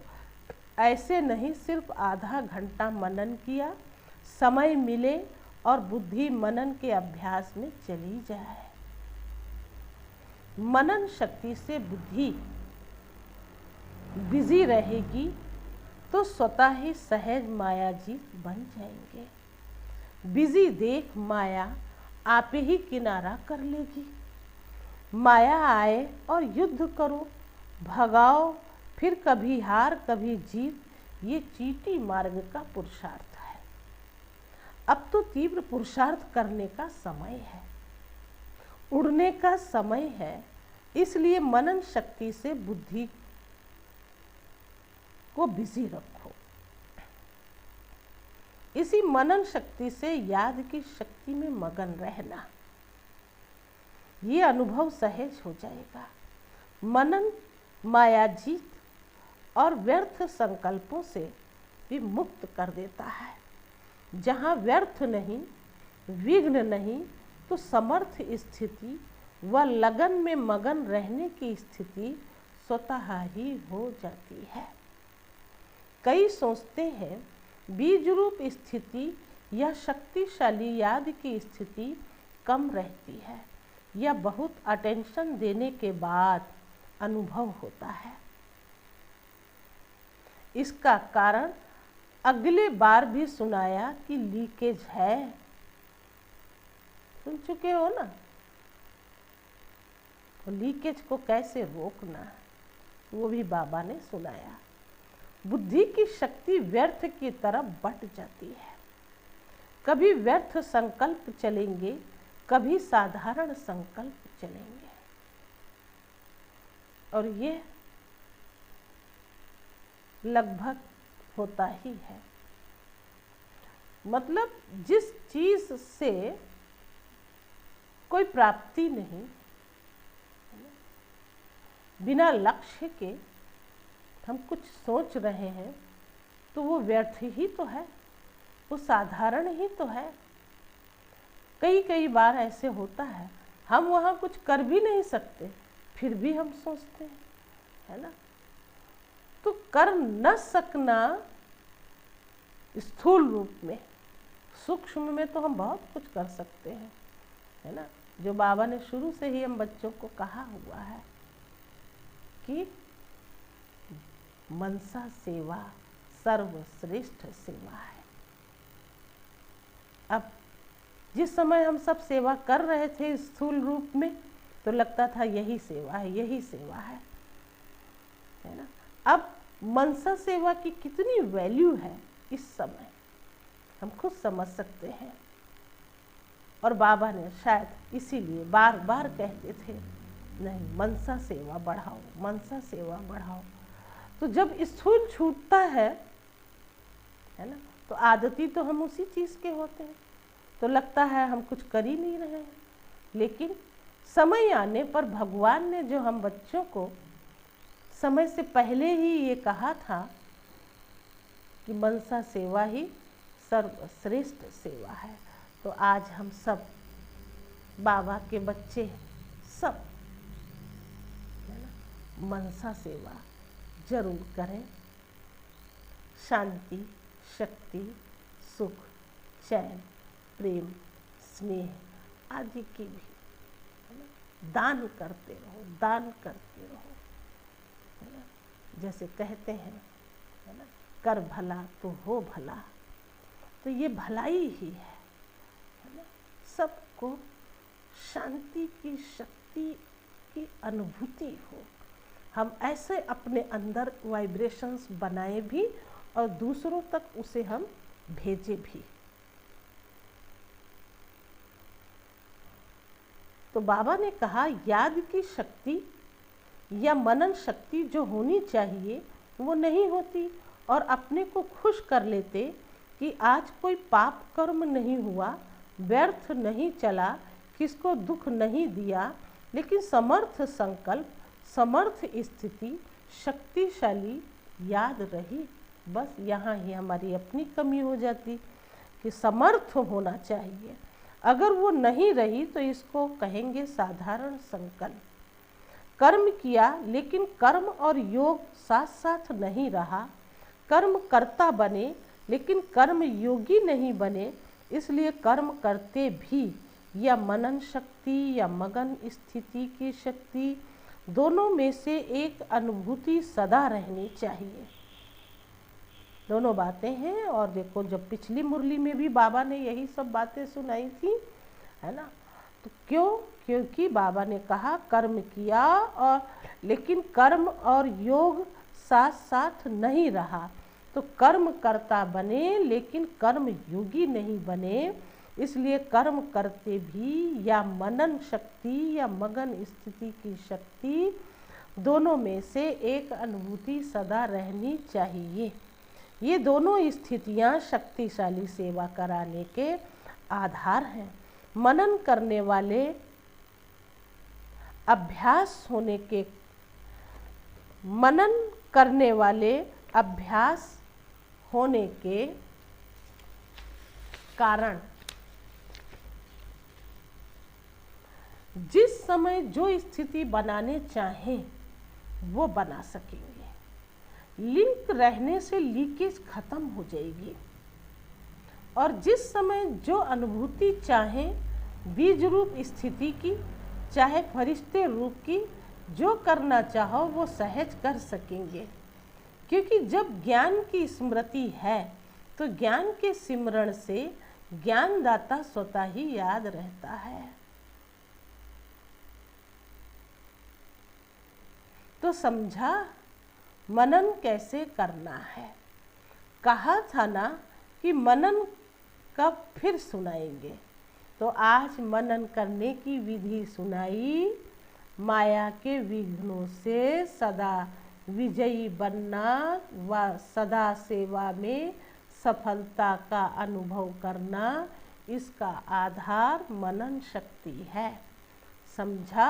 ऐसे नहीं सिर्फ आधा घंटा मनन किया, समय मिले और बुद्धि मनन के अभ्यास में चली जाए। मनन शक्ति से बुद्धि बिजी रहेगी तो स्वतः ही सहज माया जीत बन जाएंगे। बिजी देख माया आप ही किनारा कर लेगी। माया आए और युद्ध करो, भगाओ, फिर कभी हार कभी जीत, ये चीटी मार्ग का पुरुषार्थ है। अब तो तीव्र पुरुषार्थ करने का समय है, उड़ने का समय है। इसलिए मनन शक्ति से बुद्धि को बिजी रखो। इसी मनन शक्ति से याद की शक्ति में मगन रहना, ये अनुभव सहज हो जाएगा। मनन मायाजीत और व्यर्थ संकल्पों से भी मुक्त कर देता है। जहाँ व्यर्थ नहीं, विघ्न नहीं, तो समर्थ स्थिति व लगन में मगन रहने की स्थिति स्वतः ही हो जाती है। कई सोचते हैं बीज रूप स्थिति या शक्तिशाली याद की स्थिति कम रहती है या बहुत अटेंशन देने के बाद अनुभव होता है। इसका कारण अगले बार भी सुनाया कि लीकेज है, सुन चुके हो ना। तो लीकेज को कैसे रोकना है वो भी बाबा ने सुनाया। बुद्धि की शक्ति व्यर्थ की तरफ बढ़ जाती है। कभी व्यर्थ संकल्प चलेंगे, कभी साधारण संकल्प चलेंगे, और ये लगभग होता ही है। मतलब जिस चीज से कोई प्राप्ति नहीं, बिना लक्ष्य के हम कुछ सोच रहे हैं तो वो व्यर्थ ही तो है, वो साधारण ही तो है। कई बार ऐसे होता है हम वहाँ कुछ कर भी नहीं सकते, फिर भी हम सोचते हैं, है ना। तो कर न सकना स्थूल रूप में, सूक्ष्म में तो हम बहुत कुछ कर सकते हैं, है ना। जो बाबा ने शुरू से ही हम बच्चों को कहा हुआ है कि मनसा सेवा सर्वश्रेष्ठ सेवा है। अब जिस समय हम सब सेवा कर रहे थे स्थूल रूप में तो लगता था यही सेवा है, यही सेवा है ना। अब मनसा सेवा की कितनी वैल्यू है इस समय हम खुद समझ सकते हैं। और बाबा ने शायद इसीलिए बार बार कहते थे नहीं, मनसा सेवा बढ़ाओ, मनसा सेवा बढ़ाओ। तो जब स्थूल छूटता है ना, तो आदती तो हम उसी चीज़ के होते हैं, तो लगता है हम कुछ कर ही नहीं रहे हैं। लेकिन समय आने पर भगवान ने जो हम बच्चों को समय से पहले ही ये कहा था कि मनसा सेवा ही सर्वश्रेष्ठ सेवा है, तो आज हम सब बाबा के बच्चे सब मनसा सेवा जरूर करें। शांति, शक्ति, सुख, चैन, प्रेम, स्नेह आदि की भी दान करते रहो, दान करते रहो, है ना। जैसे कहते हैं, है ना, कर भला तो हो भला, तो ये भलाई ही है ना। सबको शांति की शक्ति की अनुभूति हो, हम ऐसे अपने अंदर वाइब्रेशंस बनाए भी और दूसरों तक उसे हम भेजे भी। तो बाबा ने कहा याद की शक्ति या मनन शक्ति जो होनी चाहिए वो नहीं होती, और अपने को खुश कर लेते कि आज कोई पाप कर्म नहीं हुआ, व्यर्थ नहीं चला, किसको दुख नहीं दिया, लेकिन समर्थ संकल्प, समर्थ स्थिति, शक्तिशाली याद रही। बस यहाँ ही हमारी अपनी कमी हो जाती कि समर्थ होना चाहिए। अगर वो नहीं रही तो इसको कहेंगे साधारण संकल्प। कर्म किया लेकिन कर्म और योग साथ साथ नहीं रहा, कर्म कर्ता बने लेकिन कर्म योगी नहीं बने, इसलिए कर्म करते भी या मनन शक्ति या मगन स्थिति की शक्ति, दोनों में से एक अनुभूति सदा रहनी चाहिए। दोनों बातें हैं। और देखो जब पिछली मुरली में भी बाबा ने यही सब बातें सुनाई थी, है ना। तो क्यों? क्योंकि बाबा ने कहा कर्म किया और लेकिन कर्म और योग साथ साथ नहीं रहा, तो कर्म कर्ता बने लेकिन कर्म योगी नहीं बने, इसलिए कर्म करते भी या मनन शक्ति या मगन स्थिति की शक्ति, दोनों में से एक अनुभूति सदा रहनी चाहिए। ये दोनों स्थितियाँ शक्तिशाली सेवा कराने के आधार हैं। मनन करने वाले अभ्यास होने के कारण जिस समय जो स्थिति बनाने चाहें वो बना सकेंगे। लिंक रहने से लीकेज खत्म हो जाएगी। और जिस समय जो अनुभूति चाहे बीज रूप स्थिति की, चाहे फरिश्ते रूप की, जो करना चाहो वो सहज कर सकेंगे। क्योंकि जब ज्ञान की स्मृति है तो ज्ञान के सिमरण से ज्ञानदाता स्वतः ही याद रहता है। तो समझा मनन कैसे करना है। कहा था ना कि मनन कब फिर सुनाएंगे, तो आज मनन करने की विधि सुनाई। माया के विघ्नों से सदा विजयी बनना व सदा सेवा में सफलता का अनुभव करना, इसका आधार मनन शक्ति है। समझा?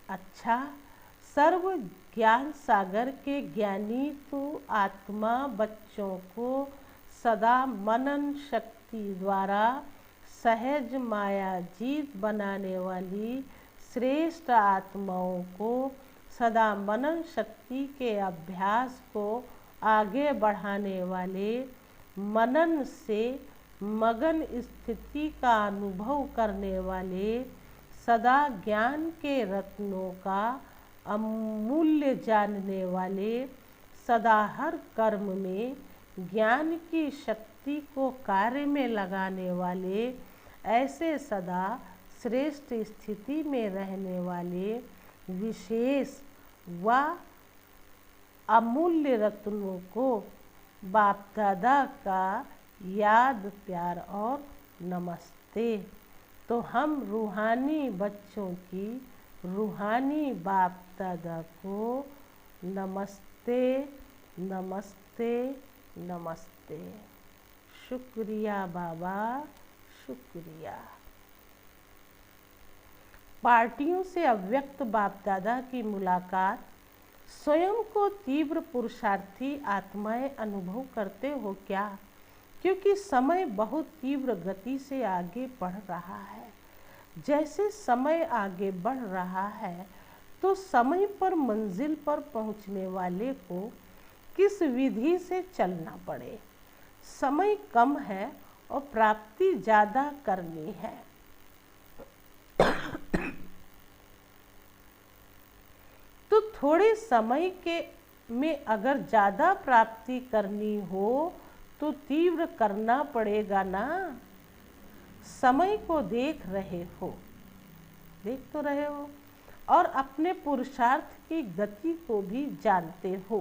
अच्छा, सर्व ज्ञान सागर के ज्ञानी तो आत्मा बच्चों को सदा मनन शक्ति द्वारा सहज माया जीत बनाने वाली श्रेष्ठ आत्माओं को सदा मनन शक्ति के अभ्यास को आगे बढ़ाने वाले, मनन से मगन स्थिति का अनुभव करने वाले, सदा ज्ञान के रत्नों का अमूल्य जानने वाले, सदा हर कर्म में ज्ञान की शक्ति को कार्य में लगाने वाले, ऐसे सदा श्रेष्ठ स्थिति में रहने वाले विशेष व अमूल्य रत्नों को बाप दादा का याद, प्यार और नमस्ते। तो हम रूहानी बच्चों की रूहानी बाप दादा को नमस्ते, नमस्ते, नमस्ते। शुक्रिया बाबा, शुक्रिया। पार्टियों से अव्यक्त बाप दादा की मुलाकात स्वयं को तीव्र पुरुषार्थी आत्माएं अनुभव करते हो क्या? क्योंकि समय बहुत तीव्र गति से आगे बढ़ रहा है। जैसे समय आगे बढ़ रहा है तो समय पर मंजिल पर पहुंचने वाले को किस विधि से चलना पड़े। समय कम है और प्राप्ति ज़्यादा करनी है। तो थोड़े समय के में अगर ज़्यादा प्राप्ति करनी हो तो तीव्र करना पड़ेगा ना। समय को देख रहे हो, देख तो रहे हो, और अपने पुरुषार्थ की गति को भी जानते हो।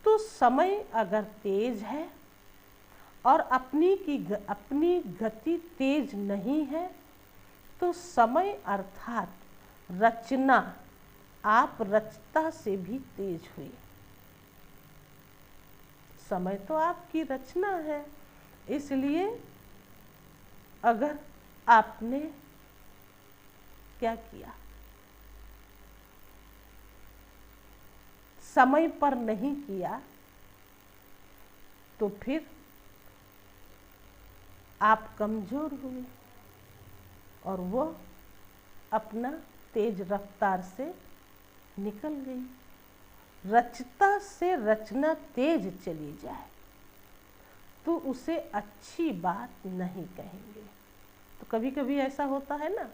तो समय अगर तेज है और अपनी गति तेज नहीं है तो समय अर्थात रचना आप रचता से भी तेज हुई। समय तो आपकी रचना है, इसलिए अगर आपने क्या किया, समय पर नहीं किया, तो फिर आप कमजोर हुए और वो अपना तेज रफ्तार से निकल गई। रचता से रचना तेज चली जाए तो उसे अच्छी बात नहीं कहेंगे। तो कभी कभी ऐसा होता है ना,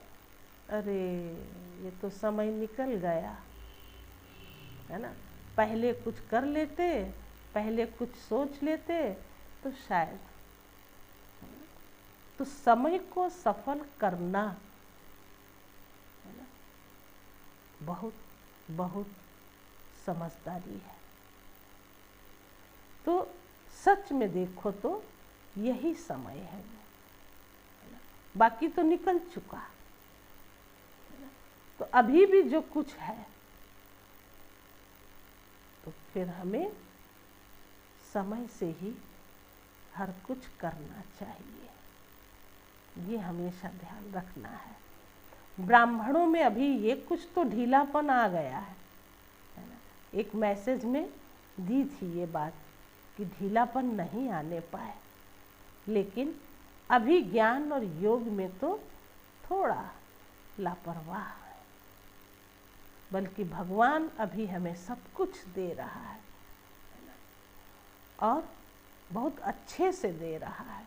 अरे ये तो समय निकल गया है ना, पहले कुछ कर लेते, पहले कुछ सोच लेते तो शायद। तो समय को सफल करना है ना, बहुत बहुत समझदारी है। तो सच में देखो तो यही समय है, बाकी तो निकल चुका। तो अभी भी जो कुछ है तो फिर हमें समय से ही हर कुछ करना चाहिए, ये हमेशा ध्यान रखना है। ब्राह्मणों में अभी ये कुछ तो ढीलापन आ गया है ना। एक मैसेज में दी थी ये बात कि ढीलापन नहीं आने पाए, लेकिन अभी ज्ञान और योग में तो थोड़ा लापरवाह है। बल्कि भगवान अभी हमें सब कुछ दे रहा है, और बहुत अच्छे से दे रहा है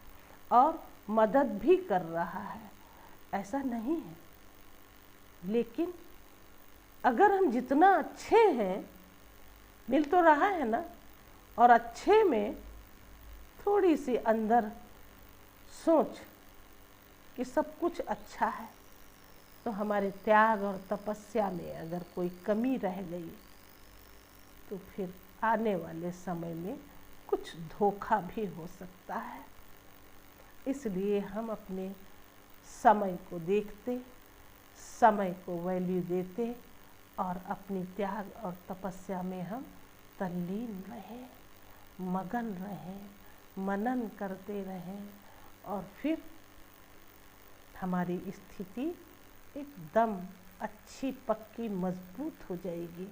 और मदद भी कर रहा है, ऐसा नहीं है। लेकिन अगर हम जितना अच्छे हैं, मिल तो रहा है ना, और अच्छे में थोड़ी सी अंदर सोच कि सब कुछ अच्छा है, तो हमारे त्याग और तपस्या में अगर कोई कमी रह गई तो फिर आने वाले समय में कुछ धोखा भी हो सकता है। इसलिए हम अपने समय को देखते, समय को वैल्यू देते और अपनी त्याग और तपस्या में हम तल्लीन रहें, मगन रहें, मनन करते रहें और फिर हमारी स्थिति एकदम अच्छी पक्की मजबूत हो जाएगी।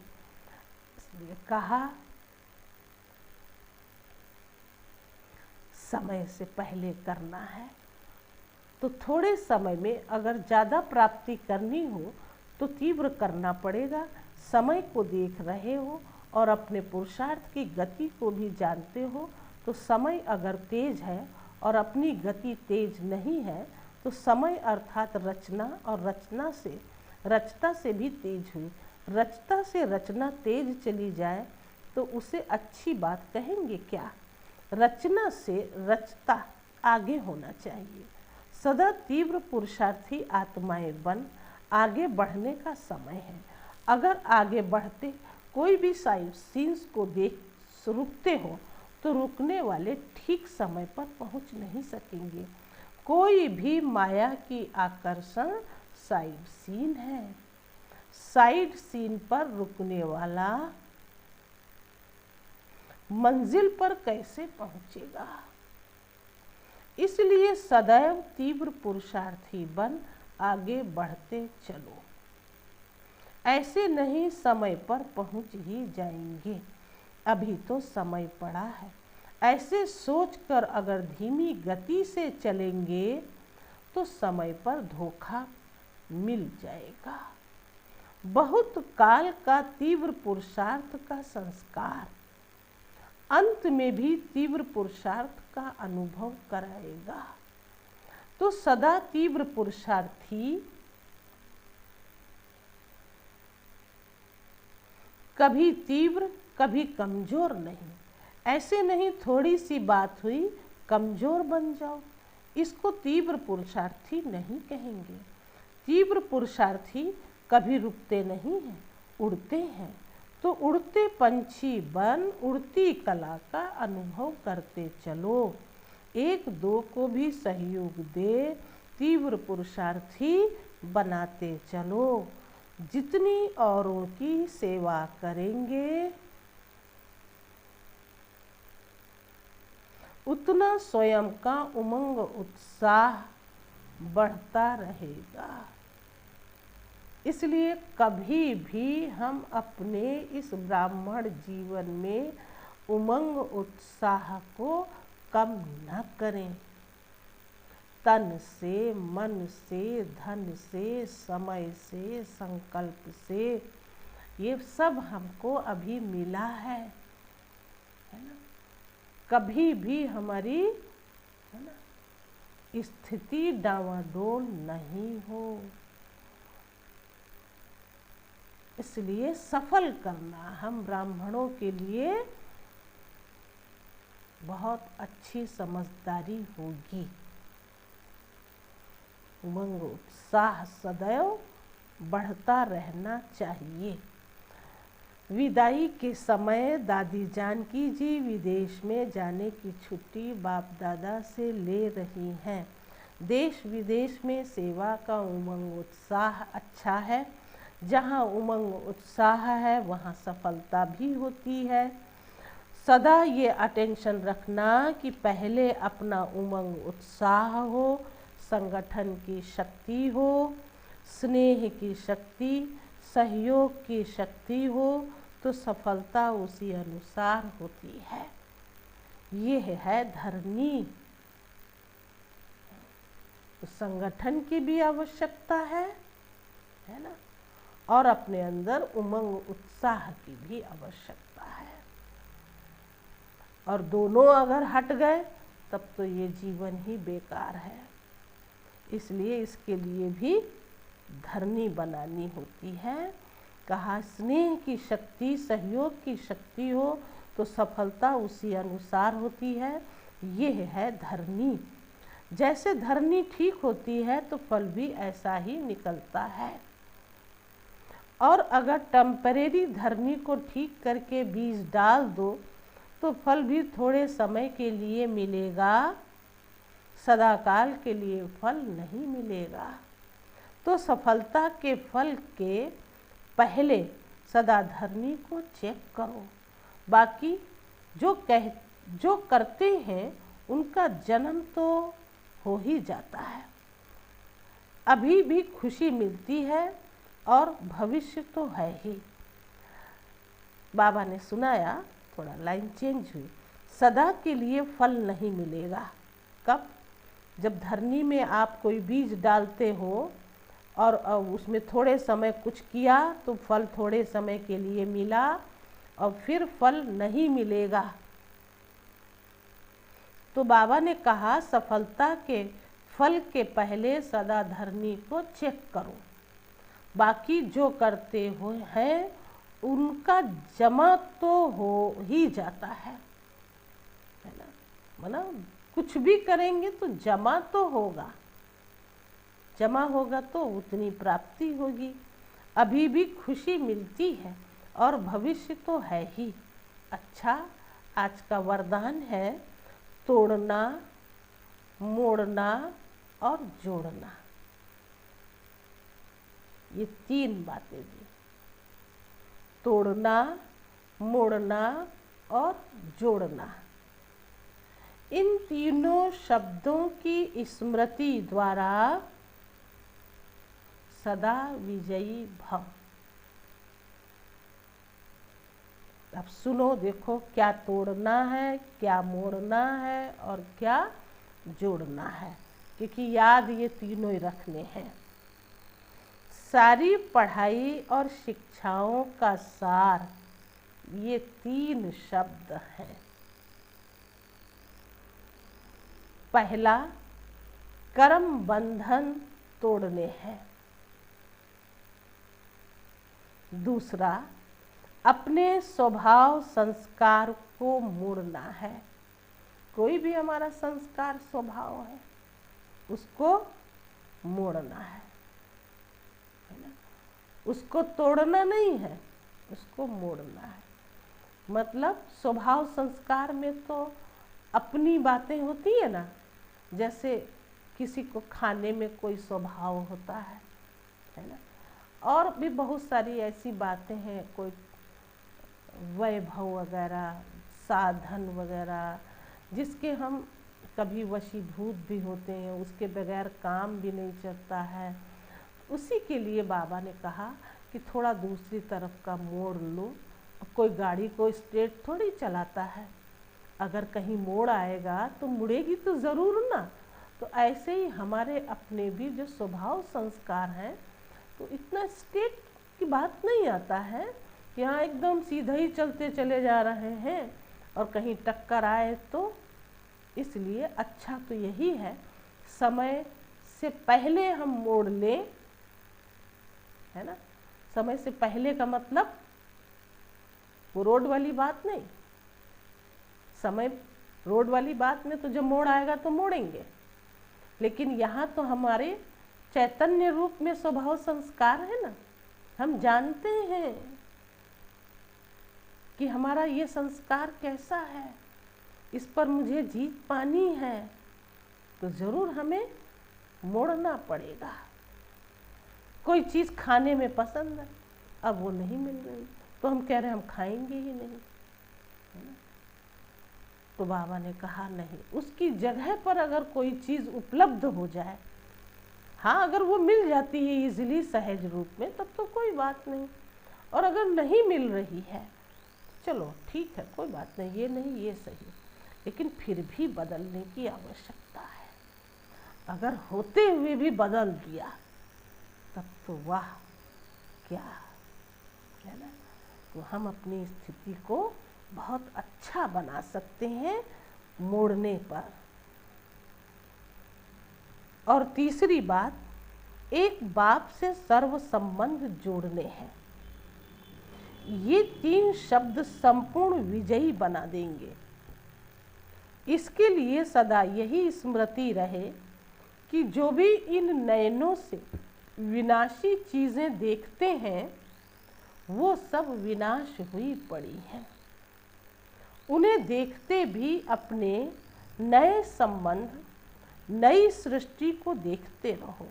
इसलिए कहा समय से पहले करना है, तो थोड़े समय में अगर ज़्यादा प्राप्ति करनी हो तो तीव्र करना पड़ेगा। समय को देख रहे हो और अपने पुरुषार्थ की गति को भी जानते हो, तो समय अगर तेज है और अपनी गति तेज नहीं है तो समय अर्थात रचना, और रचता से भी तेज हुई। रचता से रचना तेज चली जाए तो उसे अच्छी बात कहेंगे क्या? रचना से रचता आगे होना चाहिए। सदा तीव्र पुरुषार्थी आत्माएं बन, आगे बढ़ने का समय है। अगर आगे बढ़ते कोई भी साइड सीन्स को देख रुकते हो तो रुकने वाले ठीक समय पर पहुंच नहीं सकेंगे। कोई भी माया की आकर्षण साइड सीन है। साइड सीन पर रुकने वाला मंजिल पर कैसे पहुंचेगा? इसलिए सदैव तीव्र पुरुषार्थी बन आगे बढ़ते चलो। ऐसे नहीं समय पर पहुंच ही जाएंगे, अभी तो समय पड़ा है। ऐसे सोचकर अगर धीमी गति से चलेंगे तो समय पर धोखा मिल जाएगा। बहुत काल का तीव्र पुरुषार्थ का संस्कार अंत में भी तीव्र पुरुषार्थ का अनुभव कराएगा। तो सदा तीव्र पुरुषार्थी कभी तीव्र कभी कमजोर नहीं। ऐसे नहीं थोड़ी सी बात हुई कमजोर बन जाओ, इसको तीव्र पुरुषार्थी नहीं कहेंगे। तीव्र पुरुषार्थी कभी रुकते नहीं हैं, उड़ते हैं। तो उड़ते पंछी बन उड़ती कला का अनुभव करते चलो। एक दो को भी सहयोग दे तीव्र पुरुषार्थी बनाते चलो। जितनी औरों की सेवा करेंगे उतना स्वयं का उमंग उत्साह बढ़ता रहेगा। इसलिए कभी भी हम अपने इस ब्राह्मण जीवन में उमंग उत्साह को कम न करें। तन से, मन से, धन से, समय से, संकल्प से, ये सब हमको अभी मिला है ना? कभी भी हमारी है ना स्थिति डावाडोल नहीं हो। इसलिए सफल करना हम ब्राह्मणों के लिए बहुत अच्छी समझदारी होगी। उमंग उत्साह सदैव बढ़ता रहना चाहिए। विदाई के समय दादी जानकी जी विदेश में जाने की छुट्टी बाप दादा से ले रही हैं। देश विदेश में सेवा का उमंग उत्साह अच्छा है। जहाँ उमंग उत्साह है वहाँ सफलता भी होती है। सदा ये अटेंशन रखना कि पहले अपना उमंग उत्साह हो, संगठन की शक्ति हो, स्नेह की शक्ति, सहयोग की शक्ति हो, तो सफलता उसी अनुसार होती है। ये है धरनी। तो संगठन की भी आवश्यकता है ना, और अपने अंदर उमंग उत्साह की भी आवश्यकता है। और दोनों अगर हट गए तब तो ये जीवन ही बेकार है। इसलिए इसके लिए भी धरनी बनानी होती है। कहा स्नेह की शक्ति, सहयोग की शक्ति हो तो सफलता उसी अनुसार होती है। ये है धरनी। जैसे धरनी ठीक होती है तो फल भी ऐसा ही निकलता है। और अगर टेम्परेरी धरनी को ठीक करके बीज डाल दो तो फल भी थोड़े समय के लिए मिलेगा, सदाकाल के लिए फल नहीं मिलेगा। तो सफलता के फल के पहले सदा धरनी को चेक करो। बाकी जो करते हैं उनका जन्म तो हो ही जाता है। अभी भी खुशी मिलती है और भविष्य तो है ही। बाबा ने सुनाया, थोड़ा लाइन चेंज हुई। सदा के लिए फल नहीं मिलेगा। कब? जब धरनी में आप कोई बीज डालते हो और उसमें थोड़े समय कुछ किया तो फल थोड़े समय के लिए मिला और फिर फल नहीं मिलेगा। तो बाबा ने कहा सफलता के फल के पहले सदा धरनी को चेक करो। बाकी जो करते हो हैं उनका जमा तो हो ही जाता है ना। मतलब कुछ भी करेंगे तो जमा तो होगा, जमा होगा तो उतनी प्राप्ति होगी। अभी भी खुशी मिलती है और भविष्य तो है ही। अच्छा, आज का वरदान है तोड़ना, मोड़ना और जोड़ना। ये 3 बातें दी, तोड़ना, मोड़ना और जोड़ना। इन तीनों शब्दों की स्मृति द्वारा सदा विजयी भव। अब सुनो, देखो क्या तोड़ना है, क्या मोड़ना है और क्या जोड़ना है, क्योंकि याद ये तीनों ही रखने हैं। सारी पढ़ाई और शिक्षाओं का सार ये 3 शब्द हैं। पहला, कर्म बंधन तोड़ने हैं। दूसरा, अपने स्वभाव संस्कार को मोड़ना है। कोई भी हमारा संस्कार स्वभाव है उसको मोड़ना है ना? उसको तोड़ना नहीं है, उसको मोड़ना है। मतलब स्वभाव संस्कार में तो अपनी बातें होती है ना, जैसे किसी को खाने में कोई स्वभाव होता है ना। और भी बहुत सारी ऐसी बातें हैं, कोई वैभव वगैरह, साधन वगैरह, जिसके हम कभी वशीभूत भी होते हैं, उसके बगैर काम भी नहीं चलता है। उसी के लिए बाबा ने कहा कि थोड़ा दूसरी तरफ का मोड़ लो। कोई गाड़ी को स्ट्रेट थोड़ी चलाता है, अगर कहीं मोड़ आएगा तो मुड़ेगी तो ज़रूर ना। तो ऐसे ही हमारे अपने भी जो स्वभाव संस्कार हैं, तो इतना स्ट्रेट की बात नहीं आता है। यहाँ एकदम सीधा ही चलते चले जा रहे हैं और कहीं टक्कर आए तो। इसलिए अच्छा तो यही है, समय से पहले हम मोड़ लें, है ना। समय से पहले का मतलब वो रोड वाली बात नहीं। समय रोड वाली बात में तो जब मोड़ आएगा तो मोड़ेंगे, लेकिन यहाँ तो हमारे चैतन्य रूप में स्वभाव संस्कार है ना। हम जानते हैं कि हमारा ये संस्कार कैसा है, इस पर मुझे जीत पानी है, तो ज़रूर हमें मोड़ना पड़ेगा। कोई चीज़ खाने में पसंद है, अब वो नहीं मिल रही तो हम कह रहे हैं हम खाएंगे ही नहीं, है ना। तो बाबा ने कहा नहीं, उसकी जगह पर अगर कोई चीज़ उपलब्ध हो जाए, हाँ अगर वो मिल जाती है इजीली सहज रूप में, तब तो कोई बात नहीं। और अगर नहीं मिल रही है, चलो ठीक है, कोई बात नहीं, ये नहीं ये सही, लेकिन फिर भी बदलने की आवश्यकता है। अगर होते हुए भी बदल दिया तब तो वाह क्या, है ना। तो हम अपनी स्थिति को बहुत अच्छा बना सकते हैं मोड़ने पर। और तीसरी बात, एक बाप से सर्व संबंध जोड़ने हैं। ये 3 शब्द संपूर्ण विजयी बना देंगे। इसके लिए सदा यही स्मृति रहे कि जो भी इन नयनों से विनाशी चीजें देखते हैं वो सब विनाश हुई पड़ी हैं। उन्हें देखते भी अपने नए संबंध, नई सृष्टि को देखते रहो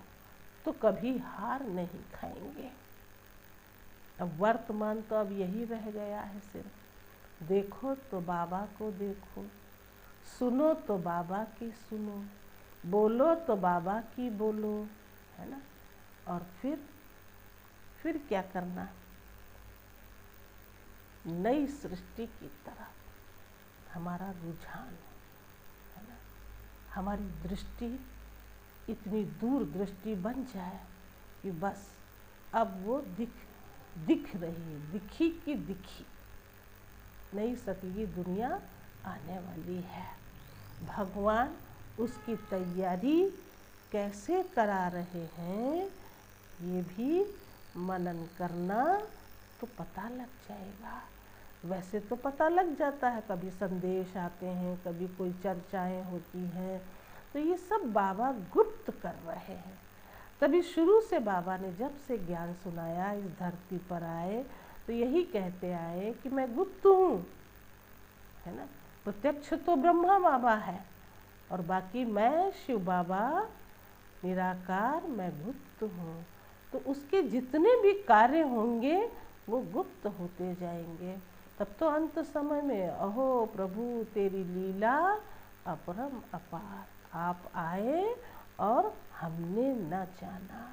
तो कभी हार नहीं खाएंगे। अब वर्तमान तो अब यही रह गया है, सिर्फ देखो तो बाबा को देखो, सुनो तो बाबा की सुनो, बोलो तो बाबा की बोलो, है ना। और फिर क्या करना, नई सृष्टि की तरफ हमारा रुझान, है ना। हमारी दृष्टि इतनी दूर दृष्टि बन जाए कि बस अब वो दिख रही, दिखी की दिखी नई सतयुगी दुनिया आने वाली है। भगवान उसकी तैयारी कैसे करा रहे हैं ये भी मनन करना तो पता लग जाएगा। वैसे तो पता लग जाता है, कभी संदेश आते हैं, कभी कोई चर्चाएं होती हैं, तो ये सब बाबा गुप्त कर रहे हैं। तभी शुरू से बाबा ने जब से ज्ञान सुनाया, इस धरती पर आए तो यही कहते आए कि मैं गुप्त हूँ, है ना। प्रत्यक्ष तो ब्रह्मा बाबा है और बाकी मैं शिव बाबा निराकार, मैं गुप्त हूँ। तो उसके जितने भी कार्य होंगे वो गुप्त होते जाएंगे। तब तो अंत समय में अहो प्रभु तेरी लीला अपरम अपार, आप आए और हमने न जाना।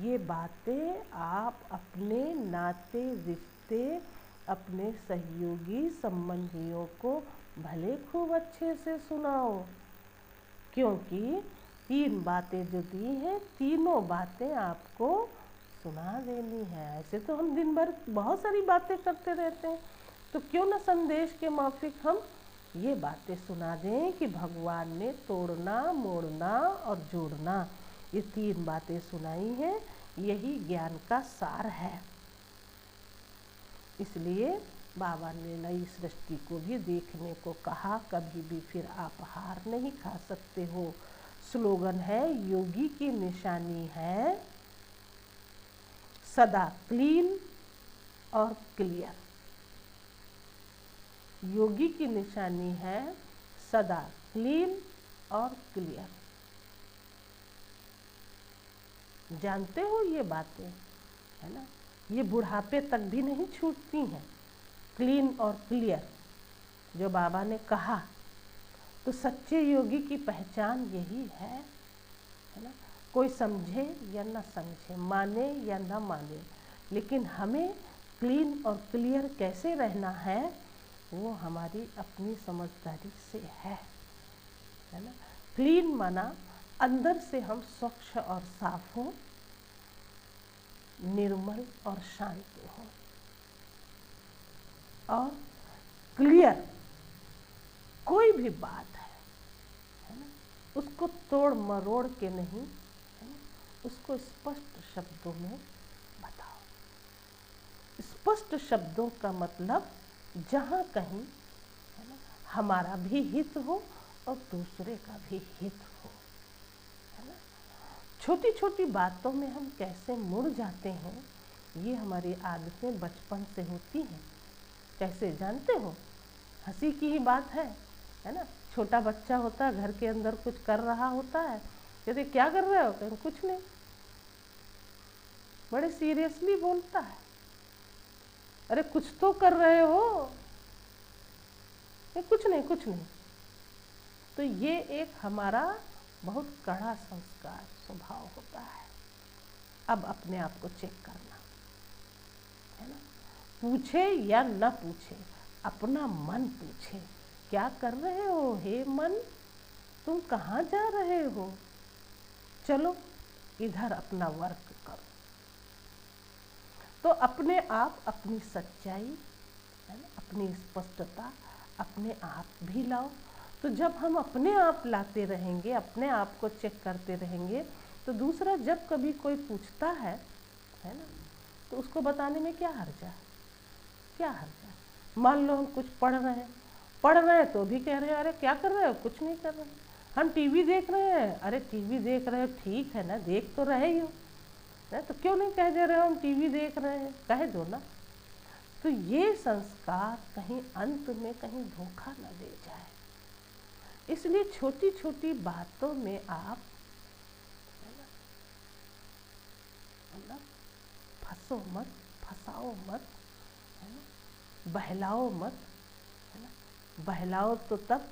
ये बातें आप अपने नाते रिश्ते, अपने सहयोगी संबंधियों को भले खूब अच्छे से सुनाओ, क्योंकि 3 बातें जो दी हैं, तीनों बातें आपको सुना देनी है। ऐसे तो हम दिन भर बहुत सारी बातें करते रहते हैं, तो क्यों न संदेश के मौखिक हम ये बातें सुना दें कि भगवान ने तोड़ना, मोड़ना और जोड़ना, ये 3 बातें सुनाई हैं। यही ज्ञान का सार है। इसलिए बाबा ने नई सृष्टि को भी देखने को कहा। कभी भी फिर आप हार नहीं खा सकते हो। स्लोगन है, योगी की निशानी है सदा क्लीन और क्लियर। योगी की निशानी है सदा क्लीन और क्लियर। जानते हो ये बातें, है ना, ये बुढ़ापे तक भी नहीं छूटती हैं। क्लीन और क्लियर जो बाबा ने कहा, तो सच्चे योगी की पहचान यही है ना। कोई समझे या न समझे, माने या न माने, लेकिन हमें क्लीन और क्लियर कैसे रहना है वो हमारी अपनी समझदारी से है ना। क्लीन माना अंदर से हम स्वच्छ और साफ हों, निर्मल और शांत हों। और क्लियर, कोई भी बात है ना, उसको तोड़ मरोड़ के नहीं, है ना, उसको स्पष्ट शब्दों में बताओ। स्पष्ट शब्दों का मतलब जहाँ कहीं, है ना, हमारा भी हित हो और दूसरे का भी हित हो, है ना। छोटी छोटी बातों में हम कैसे मुड़ जाते हैं, ये हमारी आदतें बचपन से होती हैं। कैसे जानते हो? हंसी की ही बात है ना। छोटा बच्चा होता है, घर के अंदर कुछ कर रहा होता है, कहते क्या कर रहे हो? कहते कुछ नहीं। बड़े सीरियसली बोलता है, अरे कुछ तो कर रहे हो? कुछ नहीं, कुछ नहीं। तो ये एक हमारा बहुत कड़ा संस्कार स्वभाव होता है। अब अपने आप को चेक करना है ना। पूछे या न पूछे, अपना मन पूछे, क्या कर रहे हो हे मन, तुम कहाँ जा रहे हो? चलो इधर अपना वर्क करो। तो अपने आप अपनी सच्चाई, है ना, अपनी स्पष्टता अपने आप भी लाओ। तो जब हम अपने आप लाते रहेंगे, अपने आप को चेक करते रहेंगे, तो दूसरा जब कभी कोई पूछता है ना, तो उसको बताने में क्या हर्ज है, क्या हर्ज है। मान लो हम कुछ पढ़ रहे हैं तो भी कह रहे हैं अरे क्या कर रहे हो, कुछ नहीं कर रहे। हम टीवी देख रहे हैं, अरे टीवी देख रहे हो ठीक है ना, देख तो रहे ही हो ना, तो क्यों नहीं कह दे रहे हो हम टीवी देख रहे हैं, कह दो ना। तो ये संस्कार कहीं अंत में कहीं धोखा न दे जाए, इसलिए छोटी छोटी बातों में आप मतलब फंसो मत, फंसाओ मत, है ना, बहलाओ मत, है ना। बहलाओ तो तब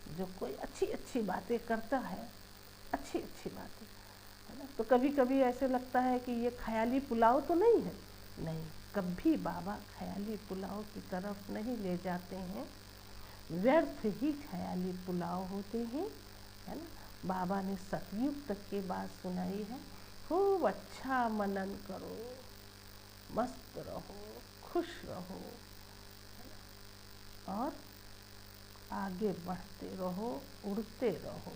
जो कोई अच्छी अच्छी बातें करता है, अच्छी अच्छी बातें, है ना। तो कभी कभी ऐसे लगता है कि ये ख्याली पुलाव तो नहीं है, नहीं, कभी बाबा ख्याली पुलाव की तरफ नहीं ले जाते हैं, व्यर्थ ही ख्याली पुलाव होते हैं, है ना। बाबा ने सतयुग तक की बात सुनाई है, खूब अच्छा मनन करो, मस्त रहो, खुश रहो, है ना, और आगे बढ़ते रहो, उड़ते रहो।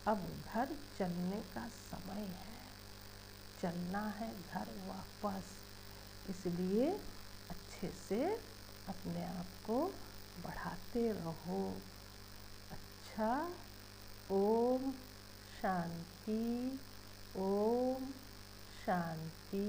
अब घर चलने का समय है, चलना है घर वापस, इसलिए अच्छे से अपने आप को बढ़ाते रहो। अच्छा, ओम शांति, ओम शांति।